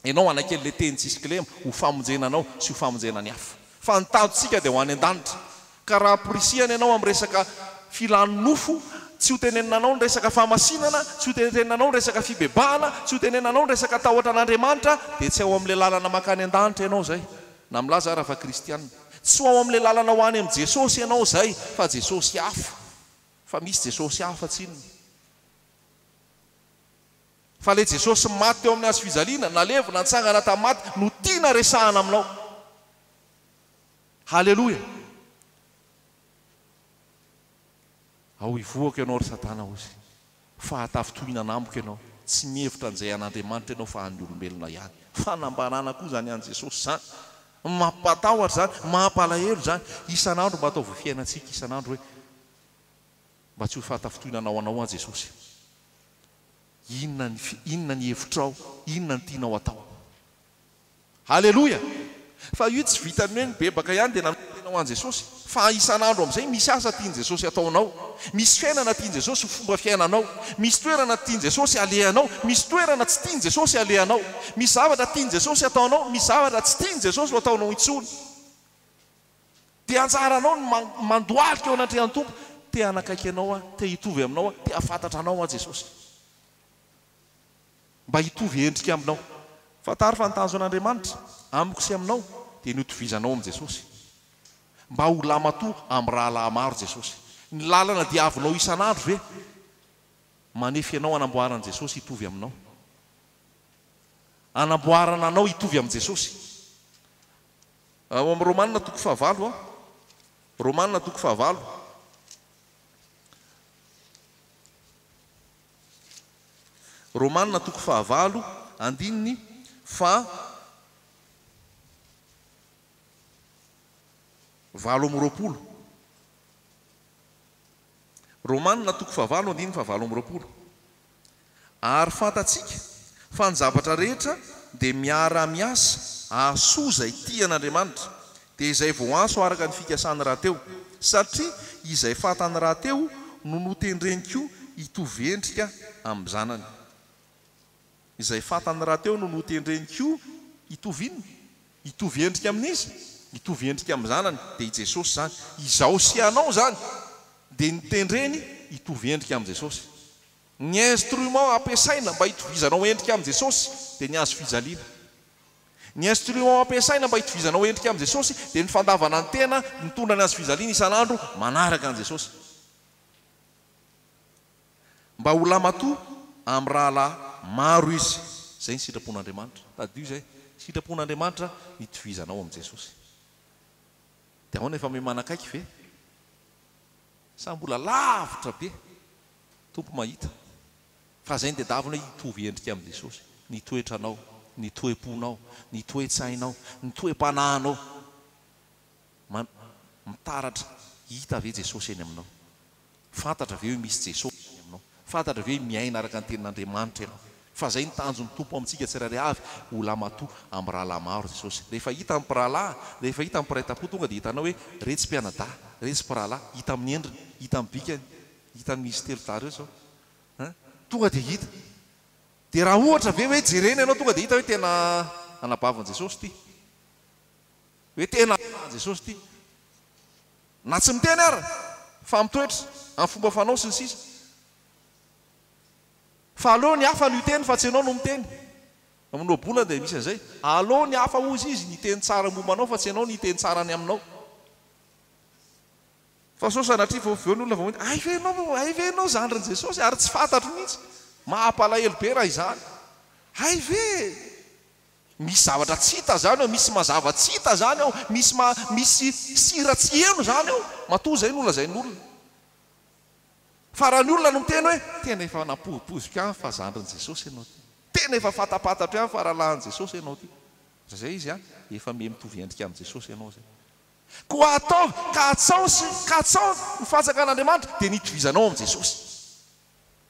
Ianao anaiky an'ilay teny tsisy kilemy, ho famonjena anao sy ho famonjena ny hafa. Fa ny tanjontsika dia ho any an-danitra. Ka raha porisihana ianao amin'ny resaka filany nofo, tsy ho tenenanao ny resaka fahamasinana, tsy ho tenenanao ny resaka fibebahana, tsy ho tenenanao ny resaka tahotra an'Andriamanitra, dia tsy ao amin'ilay lalana makany an-danitra ianao zay. Na milaza ara fa kristianina. Tsy ao amin'ilay lalana ho any amin'ny Jesosy ianao zay, fa Jesosy hafa. Fa misy Jesosy hafa tsinona. Fa le Jesosy maty teo amin'ny hazo fijaliana, nalevo nansangana tamaty, no tiana resahana aminao. Halleloja. Ao ivoaka ianao ry Satana ozy. Fa atafitohinana amiko ianao. Tsy mihevitra an'izay an'Andriamanitra ianao fa an'ny olombelona ihany. Fanambarana koa zany an' Jesosy zany. Mampatahotra zany, mampalahelo zany. Isan'andro mba ataovy fiainantsika isan'andro hoe mba tsy ho fatafitohinana ao anao an Jesosy. Inona ny hevitrao, inona ny tianao atao. Halleloja. Fa io tsy vitany hoe ny bebaka ihany dia nanotenao an Jesosy. Fa isan'andro amin'izay misy asa tiany Jesosy ataonao. Misy fiainana tiany Jesosy fomba fiainanao. Misy toerana tiany Jesosy alehanao. Misy toerana tsy tiany Jesosy alehanao. Misy zavatra tiany Jesosy ataonao. Misy zavatra tsy tiany Jesosy ho ataonao intsony. Dia anjaranao ny mandoalika eo anatrehan'ny tompo. Te hanakaiky anao, te hitovy aminao, te hafantatra anao a Jesosy. Mba hitovy endrika aminao. Fantary fa ny tanjon'Andriamanitra amiko sy aminao dia ny hotovizanao amin'i Jesosy. Mba ho lamatoa amin'ny raha lahamaro Jesosy. Ny lalana dia avinao isan'andro ve? Manefy ianao anamboarana Jesosy hitovy aminao. Anamboarana anao hitovy amin'i Jesosy. Ao amin'ny Romanina toko 9. Romanina toko 9. Romanina toko 9, andininy fa 7:20. Romanina toko 9, andininy fa 7:20. Ary fantatsika fa ny zavatra rehetra dia miara-miasa ahasoa izay tia an'Andriamanitra, dia izay vao aso araka ny fikasany rahateo. Satria izay fantany rahateo no notendreniko hitovy endrika amin'ny zanany. Izay fantany rahateo no notendreniko hitovy inona? Hitovy endrika amin'izy, hitovy endrika amin'ny zanany, dia i Jesosy zany. Izao sy anao zany dia nitendreny hitovy endrika amin'ny Jesosy. Ny instrument ampiasaina mba hitovizanao endrika amin'ny Jesosy dia ny hazo fijaliana. ny instrument ampiasaina mba hitovizanao endrika amin'i Jesosy dia ny fandavana ny tena mitondra ny azy fizaliana isan'andro manaraka an'i Jesosy. Mba ho lamatoa amin'ny rahalahy maro izy. Zay ny sitrapon'Andriamanitra. Tadio zay. Sitrapon'Andriamanitra hitovizanao amin'i Jesosy. Dia ahoana efa memanakaiky ve? Sa mbola lavitra be. Tompo mahita. Fa zay ny tadiavina hitovy endrika amin'i Jesosy. Ny toetranao, ny toe-ponao, ny toe-tsainao, ny toe-panahinao. Mitaratra hita ve Jesosy eny aminao. Fantatra ve hoe misy Jesosy eny aminao. Fantatra ve miaina araka ny tenin'Andriamanitra ianao. Fa zay ny tanjon'ny tompo amintsika tsirairay avy ho lamatoa amin'ny rahalahy maro Jesosy. Rehefa hita amin'ny mpirahalahy, rehefa hita amin'ny mpiray-tam-po tonga dia hitanao hoe retsy mpianadahy, retsy mpirahalahy, hita amin'ny endriny, hita amin'ny bikany, hita amin'ny misy telo tara eo zao. Tonga dia hita. Dia raha ohatra ve hoe jerena ianao tonga dia hita hoe tena anabavan'i Jesosy ty. Hoe tena Jesosy ty. Na tsy miteny ara fa mitoetra amin'ny fomba fanao sy ny sisa. Fa aloha ny hafa no hiteny fa tsy ianao no miteny. Aminao bola dia misy an'izay. Aloha ny hafa ozy izy niteny tsara mombanao fa tsy ianao no hiteny tsara ny aminao. Fa so sanatria vao ny olona vao hoe ay ve ianao zandrin'i Jesosy ary tsy fantatro mihitsy. Mahampalahelo be raha izany. Ay ve misy zavatra tsy hita zany ao, misy mazava tsy hita zany ao, misy sira tsy eno zany ao. Matoa zay ny olona zay ny olona. Fa raha ny olona no miteny hoe tena efa napozipoziky ihany fa zandrin'i Jesosy ianao ty. Tena efa fantapatatra ihany fa rahalahin'i Jesosy ianao ty. Zay izy efa mitovy endrika amin'i Jesosy ianao zay. Koa ataovy ka atsao ny fanjakan'Andriamanitra dia nitovizanao amin'i Jesosy.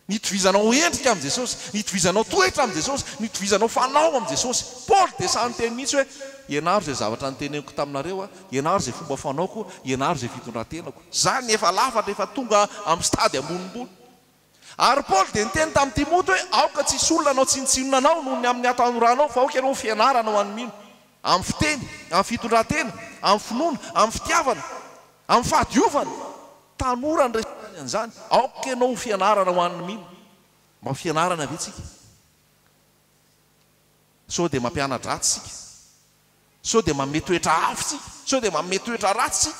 Nitovizanao endrika amin'i Jesosy, nitovizanao toetra amin'i Jesosy, nitovizanao fanao amin'i Jesosy. Paul dia samy teny mihitsy hoe ianaro izay zavatra niteneniko taminareo, ianaro izay fomba fanaoko, ianaro izay fitondrantenako. Zany efa lafatra efa tonga amin'ny stady ambonimbony. Ary Paul dia niteny tamin'ny Timoty hoe aoka tsisy olona anao tsinotsinona anao noho ny amin'ny atanoranao fa aoka ianao fianarana ho an'ny mino. Amin'ny fiteny, amin'ny fitondrantena, amin'ny finoana, amin'ny fitiavana, amin'ny fahadiovana. Tanora ny resany an'izany. Aoka ianao fianarana ho an'ny mino. Mba fianarana ve tsika? So dia mampianatra ratsy tsika. So dia manome toetra hafa tsika. So dia manome toetra ratsy tsika.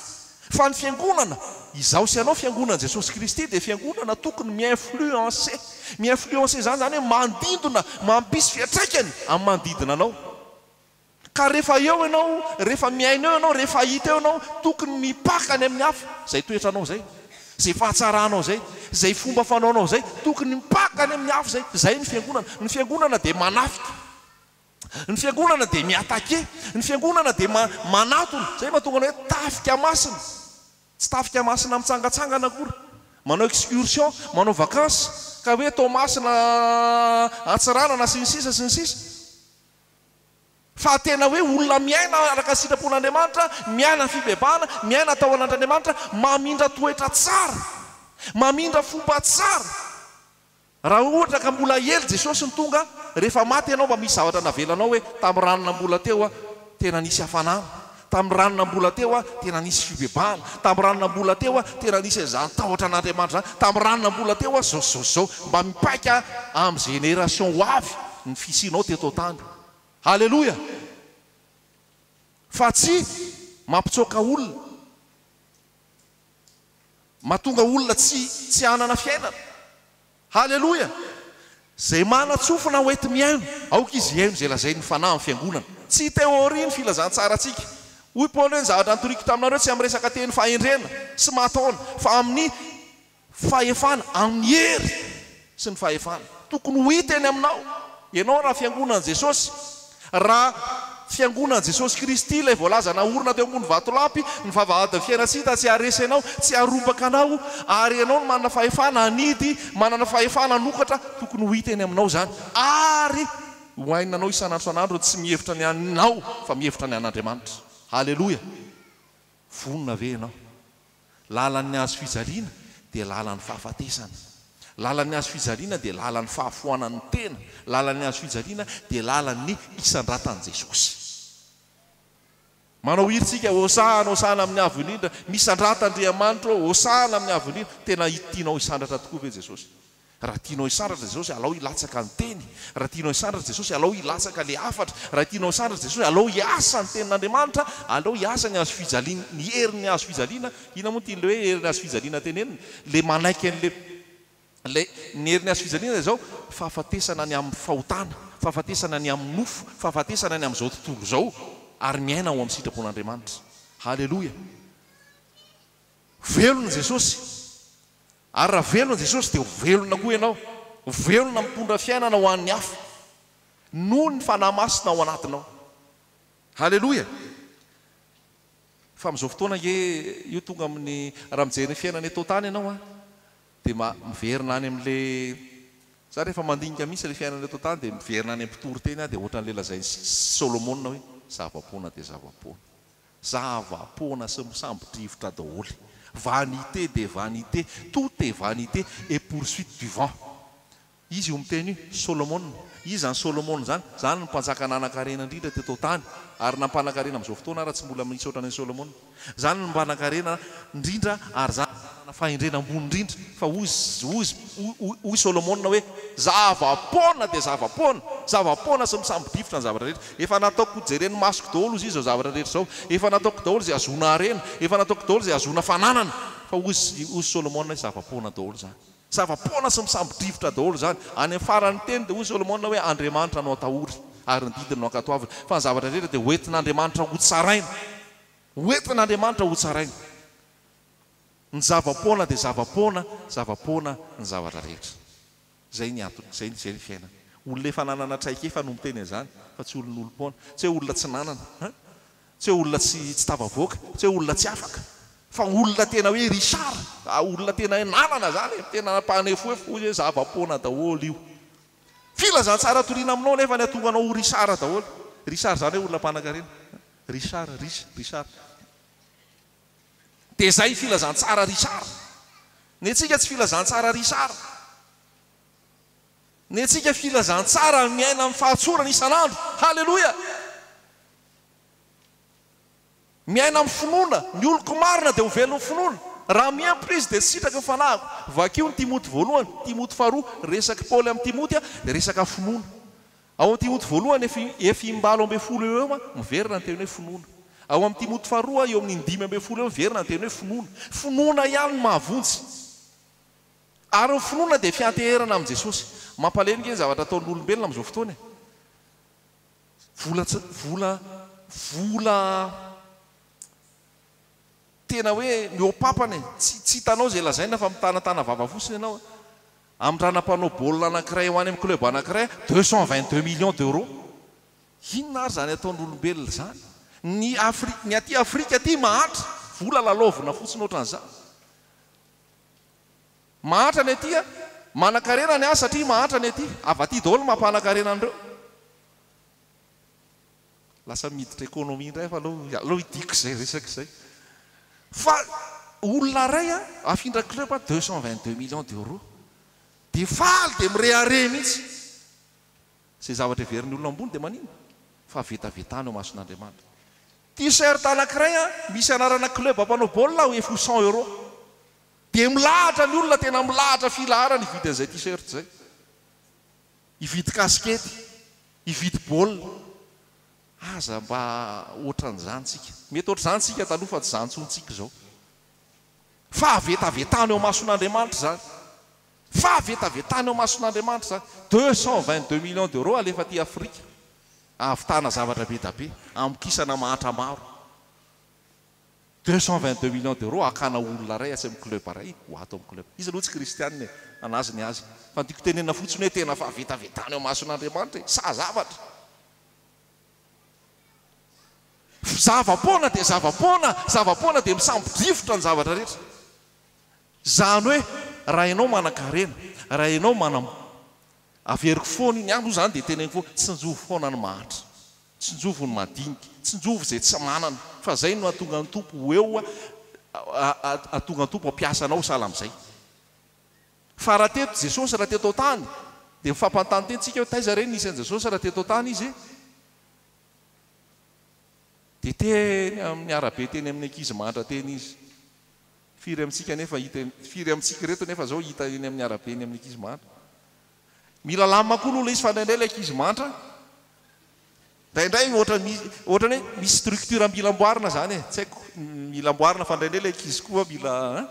Fa ny fiangonana, izaho sy ianao fiangonana Jesosy Kristy dia fiangonana tokony mi-influencer. Mi-influencer zany hoe mandindona, mampisy fiantraikany amin'ny manodidina anao. Ka rehefa eo ianao, rehefa miaina eo ianao, rehefa hita eo ianao, tokony mipakany amin'ny hafa. Zay toetranao zay, zay fahatsaranao zay, zay fomba fanaonao zay, tokony mipakany amin'ny hafa zay. Zay ny fiangonana. Ny fiangonana dia manafika. Ny fiangonana dia miatake. Ny fiangonana dia manatona. Zay mahatonga hoe tafika masina. Tsy tafika masina mitsangatsangana akory. Manao excursion, manao vakansy, ka hoe tao masina atsaranana sy ny sisa sy ny sisa. Fa tena hoe olona miaina araka sitrapon'Andriamanitra, miaina fibebana, miaina atao an'Andriamanitra, mamindra toetra tsara, mamindra fomba tsara. Raha ohatra ka mbola ely Jesosy ny tonga, rehefa maty ianao mba misy zavatra navelanao hoe tamin'ny ranona mbola teo tena nisy hafanana, tamin'ny ranona mbola teo tena nisy fibebana, tamin'ny ranona mbola teo tena nisy izany tahotra an'Andriamanitra, tamin'ny ranona mbola teo zao mba mipaika amin'ny génération ho avy ny fisinao teto tany. Halleluja. Fa tsy mampitsoaka olona, mahatonga olona tsy hanana fiainana. Halleluja. Zay manatsofina hoety miaino, aoka izy iaino zay lazainy fanahy amin'ny fiangonana. Tsy teoria ny filazantsara antsika. Hoy Paul hoe ny zavatra nitoriko taminareo tsy amin'ny resaka teny fahendrena sy mahataona, fa amin'ny fahefana, amin'ny hery sy ny fahefana. Tokony ho hita eny aminao. Ianao raha fiangonan'i Jesosy, raha fiangonan'i Jesosy Kristy ilay voalaza naorina teo ambony vatolampy, ny vavahadin'ny fiainantsika tsy haresy ianao, tsy harombaka anao, ary ianao no manana fahefana hanidy, manana fahefana hanokatra, tokony ho hita eny aminao zany. Ary ho ainanao isan'andro isan'andro tsy mihevitra ny anao fa mihevitra ny an'Andriamanitra. Halleluja. Vonona ve ianao? Lalan'ny azo fijaliana dia lalan'ny fahafatesana. Lalan'ny azo fijaliana dia lalan'ny fahafoanan'ny tena. Lalan'ny azo fijaliana dia lalan'ny isandratan'i Jesosy. Manao hiritsika hosana amin'ny avo indrindra, misandrata Andriamanitra, hosana amin'ny avo indrindra, tena tianao isandratra tokoa ve Jesosy? raha tianao hisaratra jesosy alao hilatsaka ny teny, raha tianao hisaratra jesosy alao hilatsaka le afatra, raha tianao hisaratra jesosy alao hiasa ny tenin'andriamanitra, alao hiasa ny azo fijaliana, ny herin'ny azo fijaliana. Ina moa tian'le hoe herin'ny azo fijaliana tenenina le manaiky an'le ny herin'ny azo fijaliana zao fahafatesana ny amin'ny fahotana, fahafatesana ny amin'ny nofo, fahafatesana ny amin'izao tontolo zao, ary miaina ao amin'ny sitrapon'andriamanitra. Halleloja. Velona jesosy. Ary raha velona jesosy dia velona koa ianao, velona mitondra fiainana ho an'ny hafa noho ny fanahy masina ao anatinao. Halleloja. Fa amin'izao fotoana io tonga amin'ny raha mijery ny fiainana eto tany ianao dia miverina any amin'le za rehefa mandinika misy le fiainana eto tany dia miverina any amin'ny mpitory teny dia ohatran'le lazainy Solomona hoe zavapoana dia zavapoana, zavapoana sy misambo-drivotra daholo. Vanité des vanités, tout est vanité et poursuite du vent. Izy io miteny Solomon, izy zany Solomon zany ny mpanjaka nanan-karena indrindra teto tany, ary nampanankarena amin'izao fotoana raha tsy mbola misy ohatran'ny Solomon. Zany ny mpanankarena indrindra ary zany fahindrena ambony indrindra. Fa hoy Solomon hoe zavapoana dia zavapoana, zavapoana sy misambo-drivotra ny zavatra rehetra. Efa nataoko jereny masoko daholo izy izao zavatra rehetra zao, efa nataoko daholo zay azona harena, efa nataoko daholo zay azona fananana. Fa hoy Solomon hoe zavapoana daholo zany, zavapoana sy misambo-drivotra daholo zany. Any amin'ny farany teny dia hoy Solomon hoe Andriamanitra no atahory ary ny didiny no ankatoavina. Fa ny zavatra rehetra dia hoentin'Andriamanitra ho tsaraina, hoentin'Andriamanitra ho tsaraina. Ny zavapoana dia zavapoana, zavapoana ny zavatra rehetra. Zay ny antony, zay ny fiainana. Olona efa nanana traika efa no miteny izany, fa tsy olon'olom-poana, tsy hoe olona tsy nanana, tsy hoe olona tsy tavavoaka, tsy hoe olona tsy afaka, fa olona tena hoe Richard, olona tena nanana zany, tena mpanefoefo hoe zavapoana daholo io. Filazantsara toriana aminao nefa ny atonga anao ho Richard daholo. Richard zany hoe olona mpanan-karena. Richard. Dia zay filazantsara Richard. Ny antsika tsy filazantsara Richard. Ny antsika filazantsara miaina amin'ny fahatsorana isan'andro. Halleloja. Miaina amin'ny finoana, ny oloko marina dia ho velon'ny finoana. Raha miampy izy dia sitraka ny fanahiko. Vakio ny Timoty voalohany, Timoty faharoa, resaka Paoly amin'ny Timoty dia resaka finoana. Ao amin'ny Timoty voalohany efa imbalo ambin'ny folo eo miverina ny teny hoe finoana. Ao amin'ny Timoty faharoa eo amin'ny 5 eo miverina ny teny hoe finoana. Finoana ihany no mahavontsy. Ary ny finoana dia fianteherana amin'i Jesosy. Mampalahelo ny zavatra ataon'olombelona amin'izao fotoana. Vola tena hoe miopapany, tsy hitanao zay lazaina fa mitanatana vava fosiny ianao. Amindranampanao baolina anankiray ho any amin'ny club anankiray 222 millions d'euros. Inona ary zany ataon'olombelona zany? Ny aty Afrika aty mahatra, vola lalovina fotsiny ohatran'izany. Mahatra ny aty, manan-karena ny asa satria mahatra ny aty. Avy aty daholo mampanan-karena andreo. Lasa miditra ekonomia indray fa aleo idiko zay resaka izay. Fa olona ray afindra club 222 millions d'euros. Dia faly dia mirehare mihitsy. Zay zavatra heverin'ny olona ambony dia manino? Fa vetavetana eo mason'Andriamanitra. T-shirt anankiray misy anarana club ampanao baolina ho efa 100 euros. Dia milahatra ny olona, tena milahatra filaharana hividy an'izay t-shirt zay. Hividy kaskety, hividy baolina. Aza mba ohatran'izany tsika. Mety ohatr'izany tsika taloha fa tsy zany tsontsika zao. Fa vetavetana eo mason'Andriamanitra zany. Fa vetavetana eo mason'Andriamanitra zany. 222 millions d'euros alefa aty Afrika. Ahavitana zavatra be da be, amikisana mahatra maro. 222 millions d'euros akana olona ray atsy amin'ny club ray, ho ato amin'ny club. Izy aloha tsy kristianina anazy ny azy. Fa tiako tenena fotsiny hoe tena fa vetavetana eo mason'Andriamanitra, sa zavatra. Zavapoana dia zavapoana, zavapoana dia misambo-drivotra ny zavatra rehetra. Zany hoe raha ianao manan-karena, raha ianao averiko foana iny andro zany dia teneniko foana, tsy njovo foana ny mahatra, tsy njovo ny madinika, tsy njovo izay tsy manana, fa zay no atonga ny tompo eo, atonga ny tompo ampiasa anao sahala amin'izay. Fa raha teto Jesosy, raha teto tany dia mifampantany tentsika hoe taiza reny nisy an'i Jesosy raha teto tany izy. Dia teny amin'ny arabe, teny amin'ny ankizy mahatra teny izy. firy amintsika nefa hita firy amintsika reto nefa zao hita eny amin'ny arabe eny amin'ny ankizy mantra mila lamina koa lola izy fandraindray ilay ankizy mantra indraindray ohatrany hoe misy structure mila amboarina zany e tsy haiko mila amboarina fandraindray ilay ankizy koa mila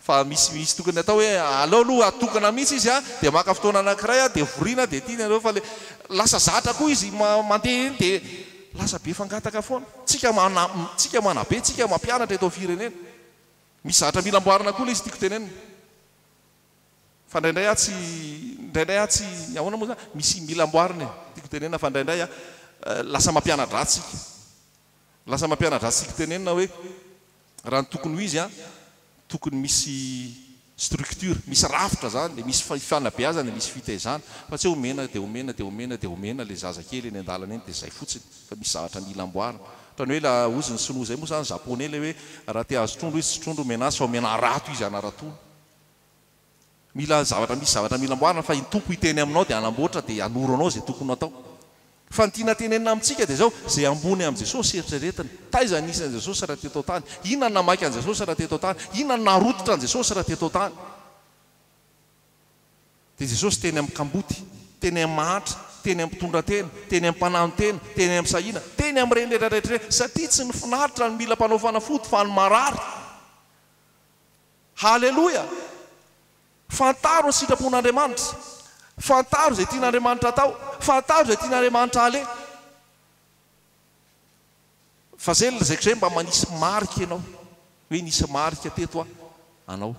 fa misy tokony atao hoe aleo aloha atokana mihitsy izy a dia maka fotoana anankiray a dia vorina dia tiany areo fa le lasa zatra koa izy mandeha eny dia lasa be fangataka foana tsika manabe tsika mampianatra eto firenena misy zatra mila amboarina koa le izy tiako tenenina fa ndraindray a tsy ahoana moa zany misy mila amboarina tiako tenenina fa ndraindray a lasa mampianatra tsika tenenina hoe raha ny tokony ho izy a tokony misy structure misy rafitra zany dia misy fanabeazana dia misy fitaizana fa tsy hoe omena le zaza kely eny an-dalana eny dia zay fotsiny fa misy zavatra mila amboarina ohatrany hoe la ozy ny sinoa zay moa zany japonais le hoe raha te azo trondro izy tsy trondro omena azy fa omena rato izy anaratono misy zavatra mila amboarina fa tompo hiteny aminao dia anamboatra dia anoro anao zay tokony atao fa ny tiana tenenina amintsika dia zao zay ambony amin'i Jesosy eritreretiny taiza anisan'i Jesosy raha teto tany inona ny namaky an'i Jesosy raha teto tany inona ny narototra an'i Jesosy raha teto tany dia Jesosy teny amin'ny kamboty teny amin'ny mahatra teny amin'ny mpitondratena teny amin'ny mpananotena teny amin'ny sahina teny amin'ny reny rehetrarehetra satria tsy ny finaritra ny mila mpanao fanafody fa ny marary haleloia fantaro ny sitrapon'Andriamanitra fantaro zay tian'Andriamanitra atao fantaro zay tian'Andriamanitra ale fa zay lazaiko mba manisy marika ianao hoe nisy marika teto anao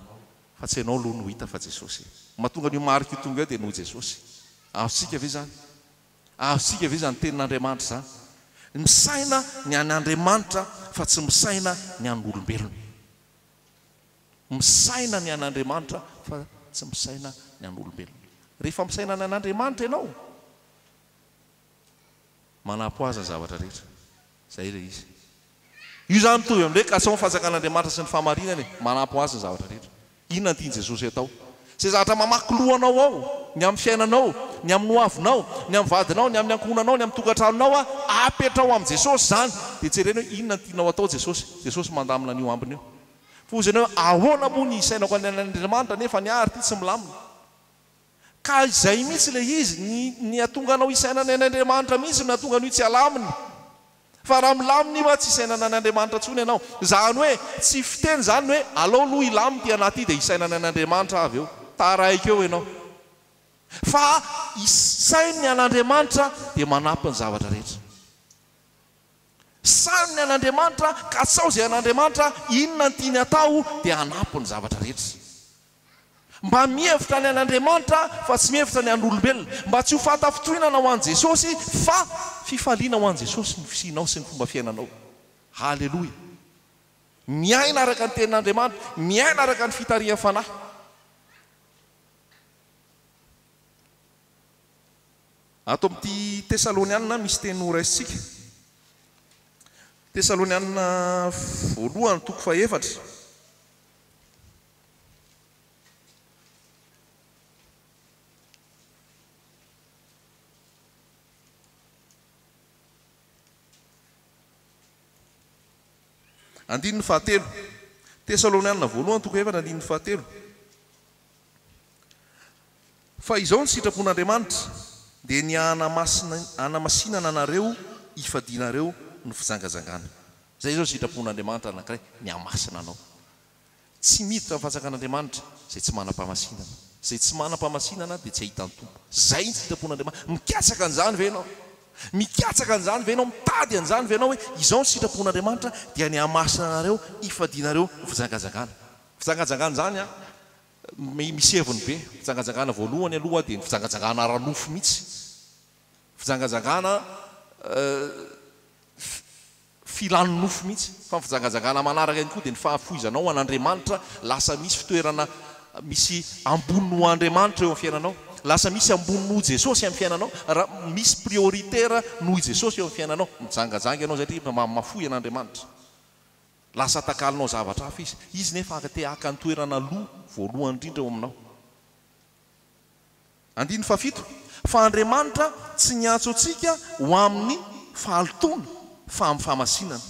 fa tsy ianao aloha no hita fa Jesosy mahatonga n'io marika io tonga eo dia noho Jesosy azontsika ve zany tenin'Andriamanitra zany misaina ny an'Andriamanitra fa tsy misaina ny an'olombelona misaina ny an'Andriamanitra fa tsy misaina ny an'olombelona rehefa misaina ny an'Andriamanitra ianao manapo azy ny zavatra rehetra zay le izy io zany mitovy amin'ireo kasao ny fanjakan'Andriamanitra sy ny fahamarinany manapo azy ny zavatra rehetra inona ny tiany Jesosy atao zay zavatra mamaky lohanao ao ny amin'ny fiainanao ny amin'ny hoavinao ny amin'ny vadinao ny amin'ny ankohonanao ny amin'ny tokantranonao apetrao amin'ny Jesosy zany dia jerena hoe inona ny tianao atao Jesosy mandamina an'io ambiny io fa ozy ianao ahoana moa ny isainako any an'Andriamanitra nefa ny ary ty tsy milamina ka izay mihitsy le izy ny atonga anao isainana an'Andriamanitra mihitsy ny atonga an'io tsy alaminy fa raha milaminy io tsy isainana an'Andriamanitra tsony ianao zany hoe tsy fiteny zany hoe alao aloha ilamy ty anaty dia isainana an'Andriamanitra avy eo taraika eo ianao fa isainy an'Andriamanitra dia manampy ny zavatra rehetra sainy an'Andriamanitra ka sao zay an'Andriamanitra inona ny tiany atao dia anampy ny zavatra rehetra mba mihevitra ny an'Andriamanitra fa tsy mihevitra ny an'olombelona mba tsy ho fatafitroinana ho an'i Jesosy fa fifaliana ho an'i Jesosy ny fisinao sy ny fomba fiainanao haleloia miaina araka ny tenin'Andriamanitra miaina araka ny fitarihan'ny fanahy ato amin'ity Tesalonianina misy teny noraisitsika Tesalonianina voalohany toko faefatra andininy fahatelo Tesalonianina voalohany toko efatra andininy fahatelo fa izao ny sitrapon'Andriamanitra dia ny anamasinana anareo ifadinareo ny fijangajangana zay zao sitrapon'Andriamanitra anankiray ny amasina anao tsy miditra fanjakan'Andriamanitra zay tsy manam-pamasinana zay tsy manam-pamasinana dia tsy ahitany tompo zay ny sitrapon'Andriamanitra mikatsaka an'izany ve ianao mikatsaka an'izany ve ianao mitady an'izany ve ianao hoe izao ny sitrapon'Andriamanitra dia ny amasina anareo ifadinareo ny fijangajangana zany a misy heviny be fijangajangana voalohany aloha dia ny fijangajangana ara-nofo mihitsy fijangajangana filany nofo mihitsy fa fijangajangana manaraka ihany koa dia ny fahafoizanao an'Andriamanitra lasa misy fitoerana misy ambony ho Andriamanitra eo amin'ny fiainanao lasa misy ambony noho Jesosy amin'ny fiainanao raha misy prioritera noho Jesosy eo amin'ny fiainanao mijangajanga ianao satria mafoy an'Andriamanitra lasa takalinao zavatra hafa izy nefa te haka ny toerana loha voalohany indrindra eo aminao andiny fafito fa Andriamanitra tsy niantso antsika ho amin'ny fahalitoana fa amin'ny fahamasinana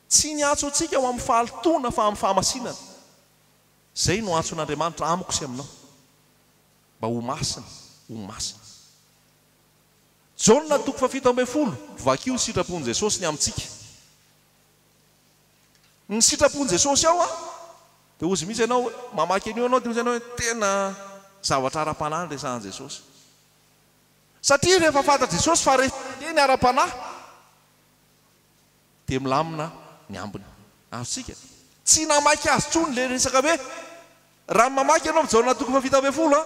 tsy niantso antsika ho amin'ny fahalitoana fa amin'ny fahamasinana zay no antson'Andriamanitra amiko sy aminao mba ho masina ho masina. Jaona 7:10 vakio ny sitrapon'i Jesosy ny amintsika. Ny sitrapon'i Jesosy ao dia ozy misy ianao mamaky an'io ianao dia ozy ianao hoe tena zavatra ara-panahy ny resahan'i Jesosy. Satria rehefa fantatra Jesosy fa rehefa ny ara-panahy dia milamina ny ambiny. Azontsika tsy namaky azy tsony le resaka hoe raha mamaky ianao Jaona 7:10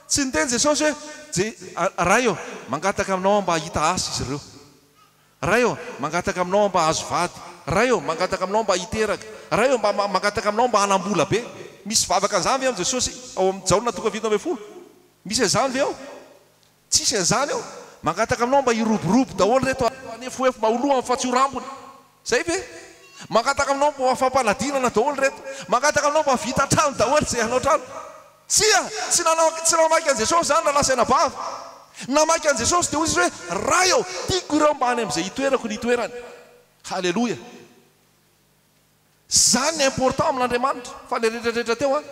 tsy niteny Jesosy hoe raha eo mangataka aminao mba hita asa izy ireo, raha eo mangataka aminao mba azo vady, raha eo mangataka aminao mba hiteraka, raha eo mba mangataka aminao mba hanambola be. Misy vavaka an'izany ve amin'i Jesosy ao amin'ny Jaona 7:10? Misy an'izany ve ao? Tsisy an'izany ao. Mangataka aminao mba hiroborobo daholo reto anefoefo mba holoha amin'ny fahatsiorambony. Zay ve? Mangataka aminao mba fampanadinana daholo reto. Mangataka aminao mba vita trano daholo zay hanao trano. Tsy namaky an' Jesosy zany raha lasaina bava. Namaky an' Jesosy dia hoy izy hoe raha eo tiako ireo mba any amin'izay hitoerako ny hitoerany. Halleloja. Zany ny important amin'Andriamanitra fa le rehetrarehetra teo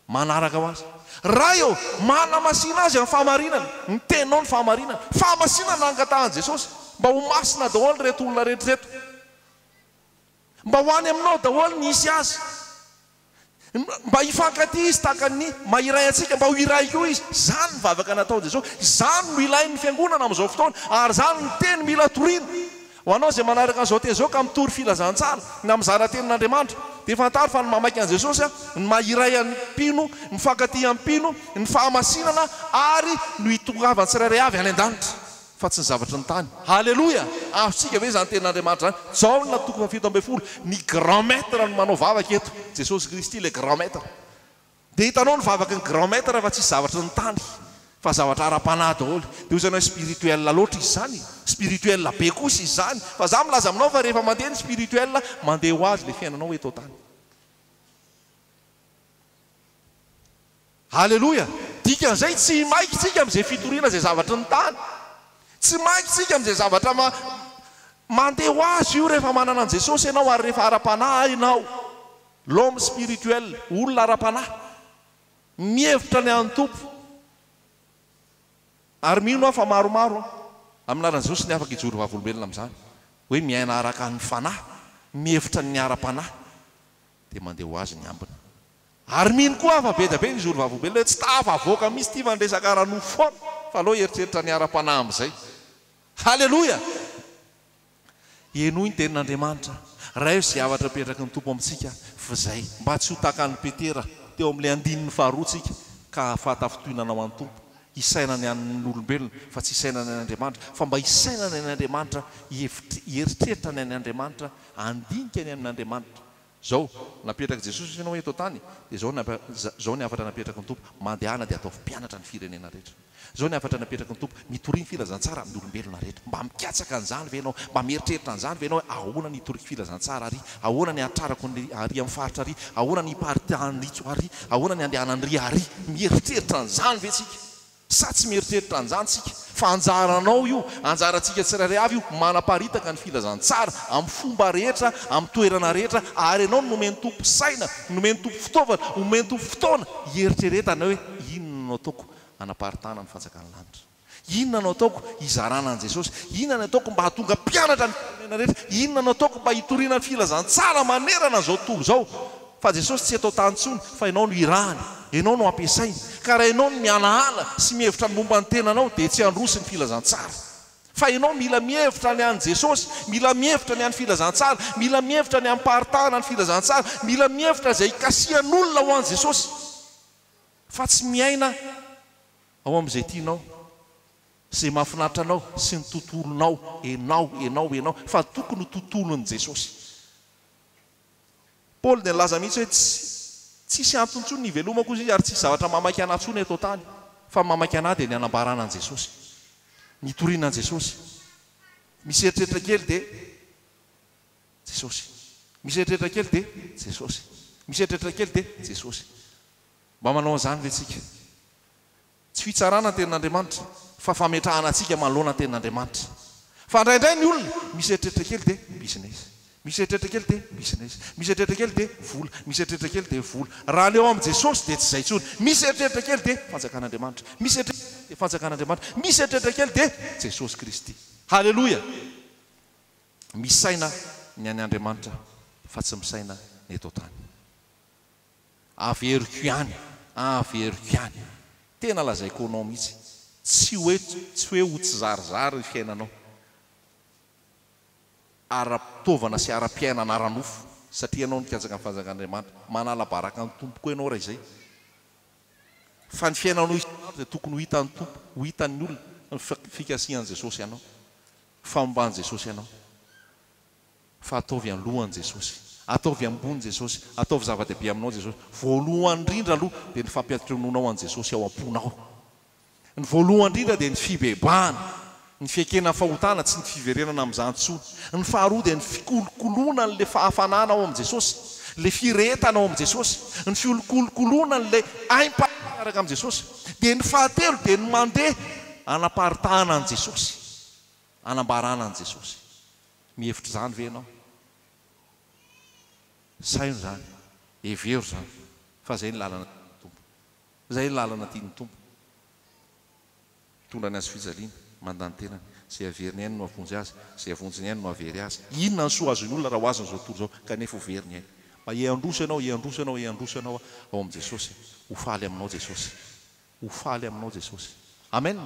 manaraka ho azy. Raha eo manamasina azy amin'ny fahamarinana, ny teninao ny fahamarinana, fahamasinana angatahan' Jesosy mba ho masina daholo reto olona rehetrareto, mba ho any aminao daholo ny isy azy, mba hifankaty izy tahaka ny mahiray antsika, mba ho iray koa izy. Zany ny vavaka natao Jesosy, zany no ilain'ny fiangonana amin'izao fotoana, ary zany ny teny mila toriana. Ho anao izay manaraka an'izao teny izao ka mitory filazantsara na mizara tenin'Andriamanitra dia fantaro fa ny mamaky an' Jesosy ny mahiray an'ny mpino, ny mifankaty amin'ny mpino, ny fahamasinana ary no hitongavany tsirairay avy any an-danitra fa tsy ny zavatra ny tany. Halleloja. Azontsika ve zany tenin'Andriamanitra zany? Jaona 7:10 ny grand maître no manao vavaka eto, Jesosy Kristy le grand maître. Dia hitanao ny vavaka ny grand maître fa tsy zavatra ny tany fa zavatra ara-panahy daholo. Dia hoy ianao spirituel loatra izy zany, spirituel be kosa izy zany. Fa za milaza aminao fa rehefa mandeha ny spirituel mandeha ho azy le fiainanao eto tany. Halleloja. Dikan'izay tsy maiky tsika amin'izay fitoriana izay zavatra ny tany, tsy maiky tsika amin'izay zavatra mandeha ho azy io rehefa manana an' Jesosy ianao ary rehefa ara-panahy ianao. L'homme spirituel, olona ara-panahy, mihevitra ny an'ny tompo. Ary mino fa maromaro amin'aran'i Jesosy ny afaka hijoro vavolombelona amin'izany hoe miaina araka ny fanahy, mihevitra ny ara-panahy dia mandeha ho azy ny ambiny. Ary mino koa fa be dia be ny hijoro vavolombelona, tsy tafavoaka misy ity fa ndresaka rano foana fa aleo eritreritra ny ara-panahy amin'izay. Halleloja. Enoy ny tenin'Andriamanitra, raha eo izay zavatra petraky ny tompo amintsika fa zay mba tsy ho tahaka ny Petera teo amin'ilay 9:10 ka ahafatafitohinanao an'ny tompo. Isainany an'olombelona fa tsy isainany an'Andriamanitra, fa mba isainany an'Andriamanitra, hieritreritra ny an'Andriamanitra, andinika ny amin'Andriamanitra. Zao napetraka Jesosy ianao eto tany dia zao ny afatra napetraka ny tompo, mandehana dia ataovy mpianatra ny firenena rehetra. Zao ny afatra napetraka ny tompo, mitoriany filazantsara amin'ny olombelona rehetra. Mba mikatsaka an'izany ve ianao, mba mieritreritra an'izany ve ianao hoe ahoana ny hitoriky filazantsara ary, ahoana ny hatrarako ny ary amin'ny faritra ary, ahoana ny hiparitahany ritso ary, ahoana ny handehanany ry ary. Mieritreritra an'izany ve tsika? Sa tsy mieritreritra an'izany tsika? Fa anjaranao io, anjarantsika tsirairay avy io, manaparitaka ny filazantsara amin'ny fomba rehetra, amin'ny toerana rehetra, ary ianao nomeny tompo saina, nomeny tompo fitaovana, nomeny tompo fotoana, hieritreretana hoe inona no ataoko anaparitana ny fanjakana lanitra, inona no ataoko hizarana an' Jesosy, inona no ataoko mba hahatonga mpianatra ny firenena rehetra, inona no ataoko mba hitoriana ny filazantsara manerana zao tontolo zao. Fa Jesosy tsy atao tany tsony fa ianao no irahany, ianao no ampiasainy. Ka raha ianao no mianahala sy mihevitra ny momba ny tenanao dia tsy handroso ny filazantsara. Fa ianao mila mihevitra ny an'i Jesosy, mila mihevitra ny an'ny filazantsara, mila mihevitra ny amparitahana ny filazantsara, mila mihevitra izay hikasihan'olona ho an'i Jesosy. Fa tsy miaina ao amin'izay tianao, izay mahafinaritra anao sy ny tontolonao, enao, fa tokony ho tontolon'i Jesosy. Paul dia nilaza mihitsy hoe tsisy antony intsony ny ivelomako izy ary tsisy zavatra mamaky anahy intsony eto tany, fa mamaky anahy dia ny anambarana an' Jesosy, ny toriana an' Jesosy. Misy eritreritra kely dia Jesosy, misy eritreritra kely dia Jesosy, misy eritreritra kely dia Jesosy. Mba manao an'izany ve tsika? Tsy fitsarana ny tenin'Andriamanitra fa fametrahana antsika manoloana ny tenin'Andriamanitra. Fa indraindray ny olona misy eritreritra kely dia business, misy etrehtra kely dia misy na izy, misy etrehtra kely dia vola, misy etrehtra kely dia vola. Raha leo amin'i Jesosy dia tsy izay intsony. Misy etrehtra kely dia fanjakan'Andriamanitra, misy etrehtra dia fanjakan'Andriamanitra, misy etrehtra kely dia Jesosy Kristy. Halleloia. Misy saina ny any Andriamanitra fa tsy misaina ny eto tany. Averiko ihany, tena lazaiko anao mihitsy, tsy hoe ho tsy zarizary ny fiainanao, ara-pitaovana sy ara-piainana ara-nofo, satria ianao nikajaka amin'ny fanjakan'Andriamanitra, manala baraka ny tompoko ianao raha izay. Fa ny fiainanao isanandro dia tokony ho hitan'ny tompo, ho hitan'ny olona ny fikasihan'i Jesosy ianao, famomban'i Jesosy ianao. Fa ataovy alohan'i Jesosy, ataovy ambony Jesosy, ataovy zava-dehibe aminao Jesosy. Voalohany indrindra aloha dia ny fampiatrononao an' Jesosy ao am-ponao. Ny voalohany indrindra dia ny fibebahana, ny fiekena fahotana, tsy ny fiverenana amin'izany intsony. Ny faharoa dia ny fikolokoloana n'le fahafanana ao amin'i Jesosy, le firetana ao amin'i Jesosy, ny fikolokoloana n'le aim-pahaaraka amin'i Jesosy. Dia ny fahatelo dia ny mandeha anaparitahana an' Jesosy, anambarana an' Jesosy. Mihevitra izany ve ianao? Saino izany, hevero izany, fa izay ny lalana tian'ny tompo, izay ny lalana tian'ny tompo. Tondra ny azy fijaliana, mandany tenany, izay averiny ainy no avonjy azy, izay avonjiny ainy no avery azy. Inona ny soa azon'ny olona raha ho azony izao tontolo izao, kanefa ho veriny ainy. Mba hiandroso ianao ao amin'i Jesosy. Ho faly aminao Jesosy, ho faly aminao Jesosy. Amen.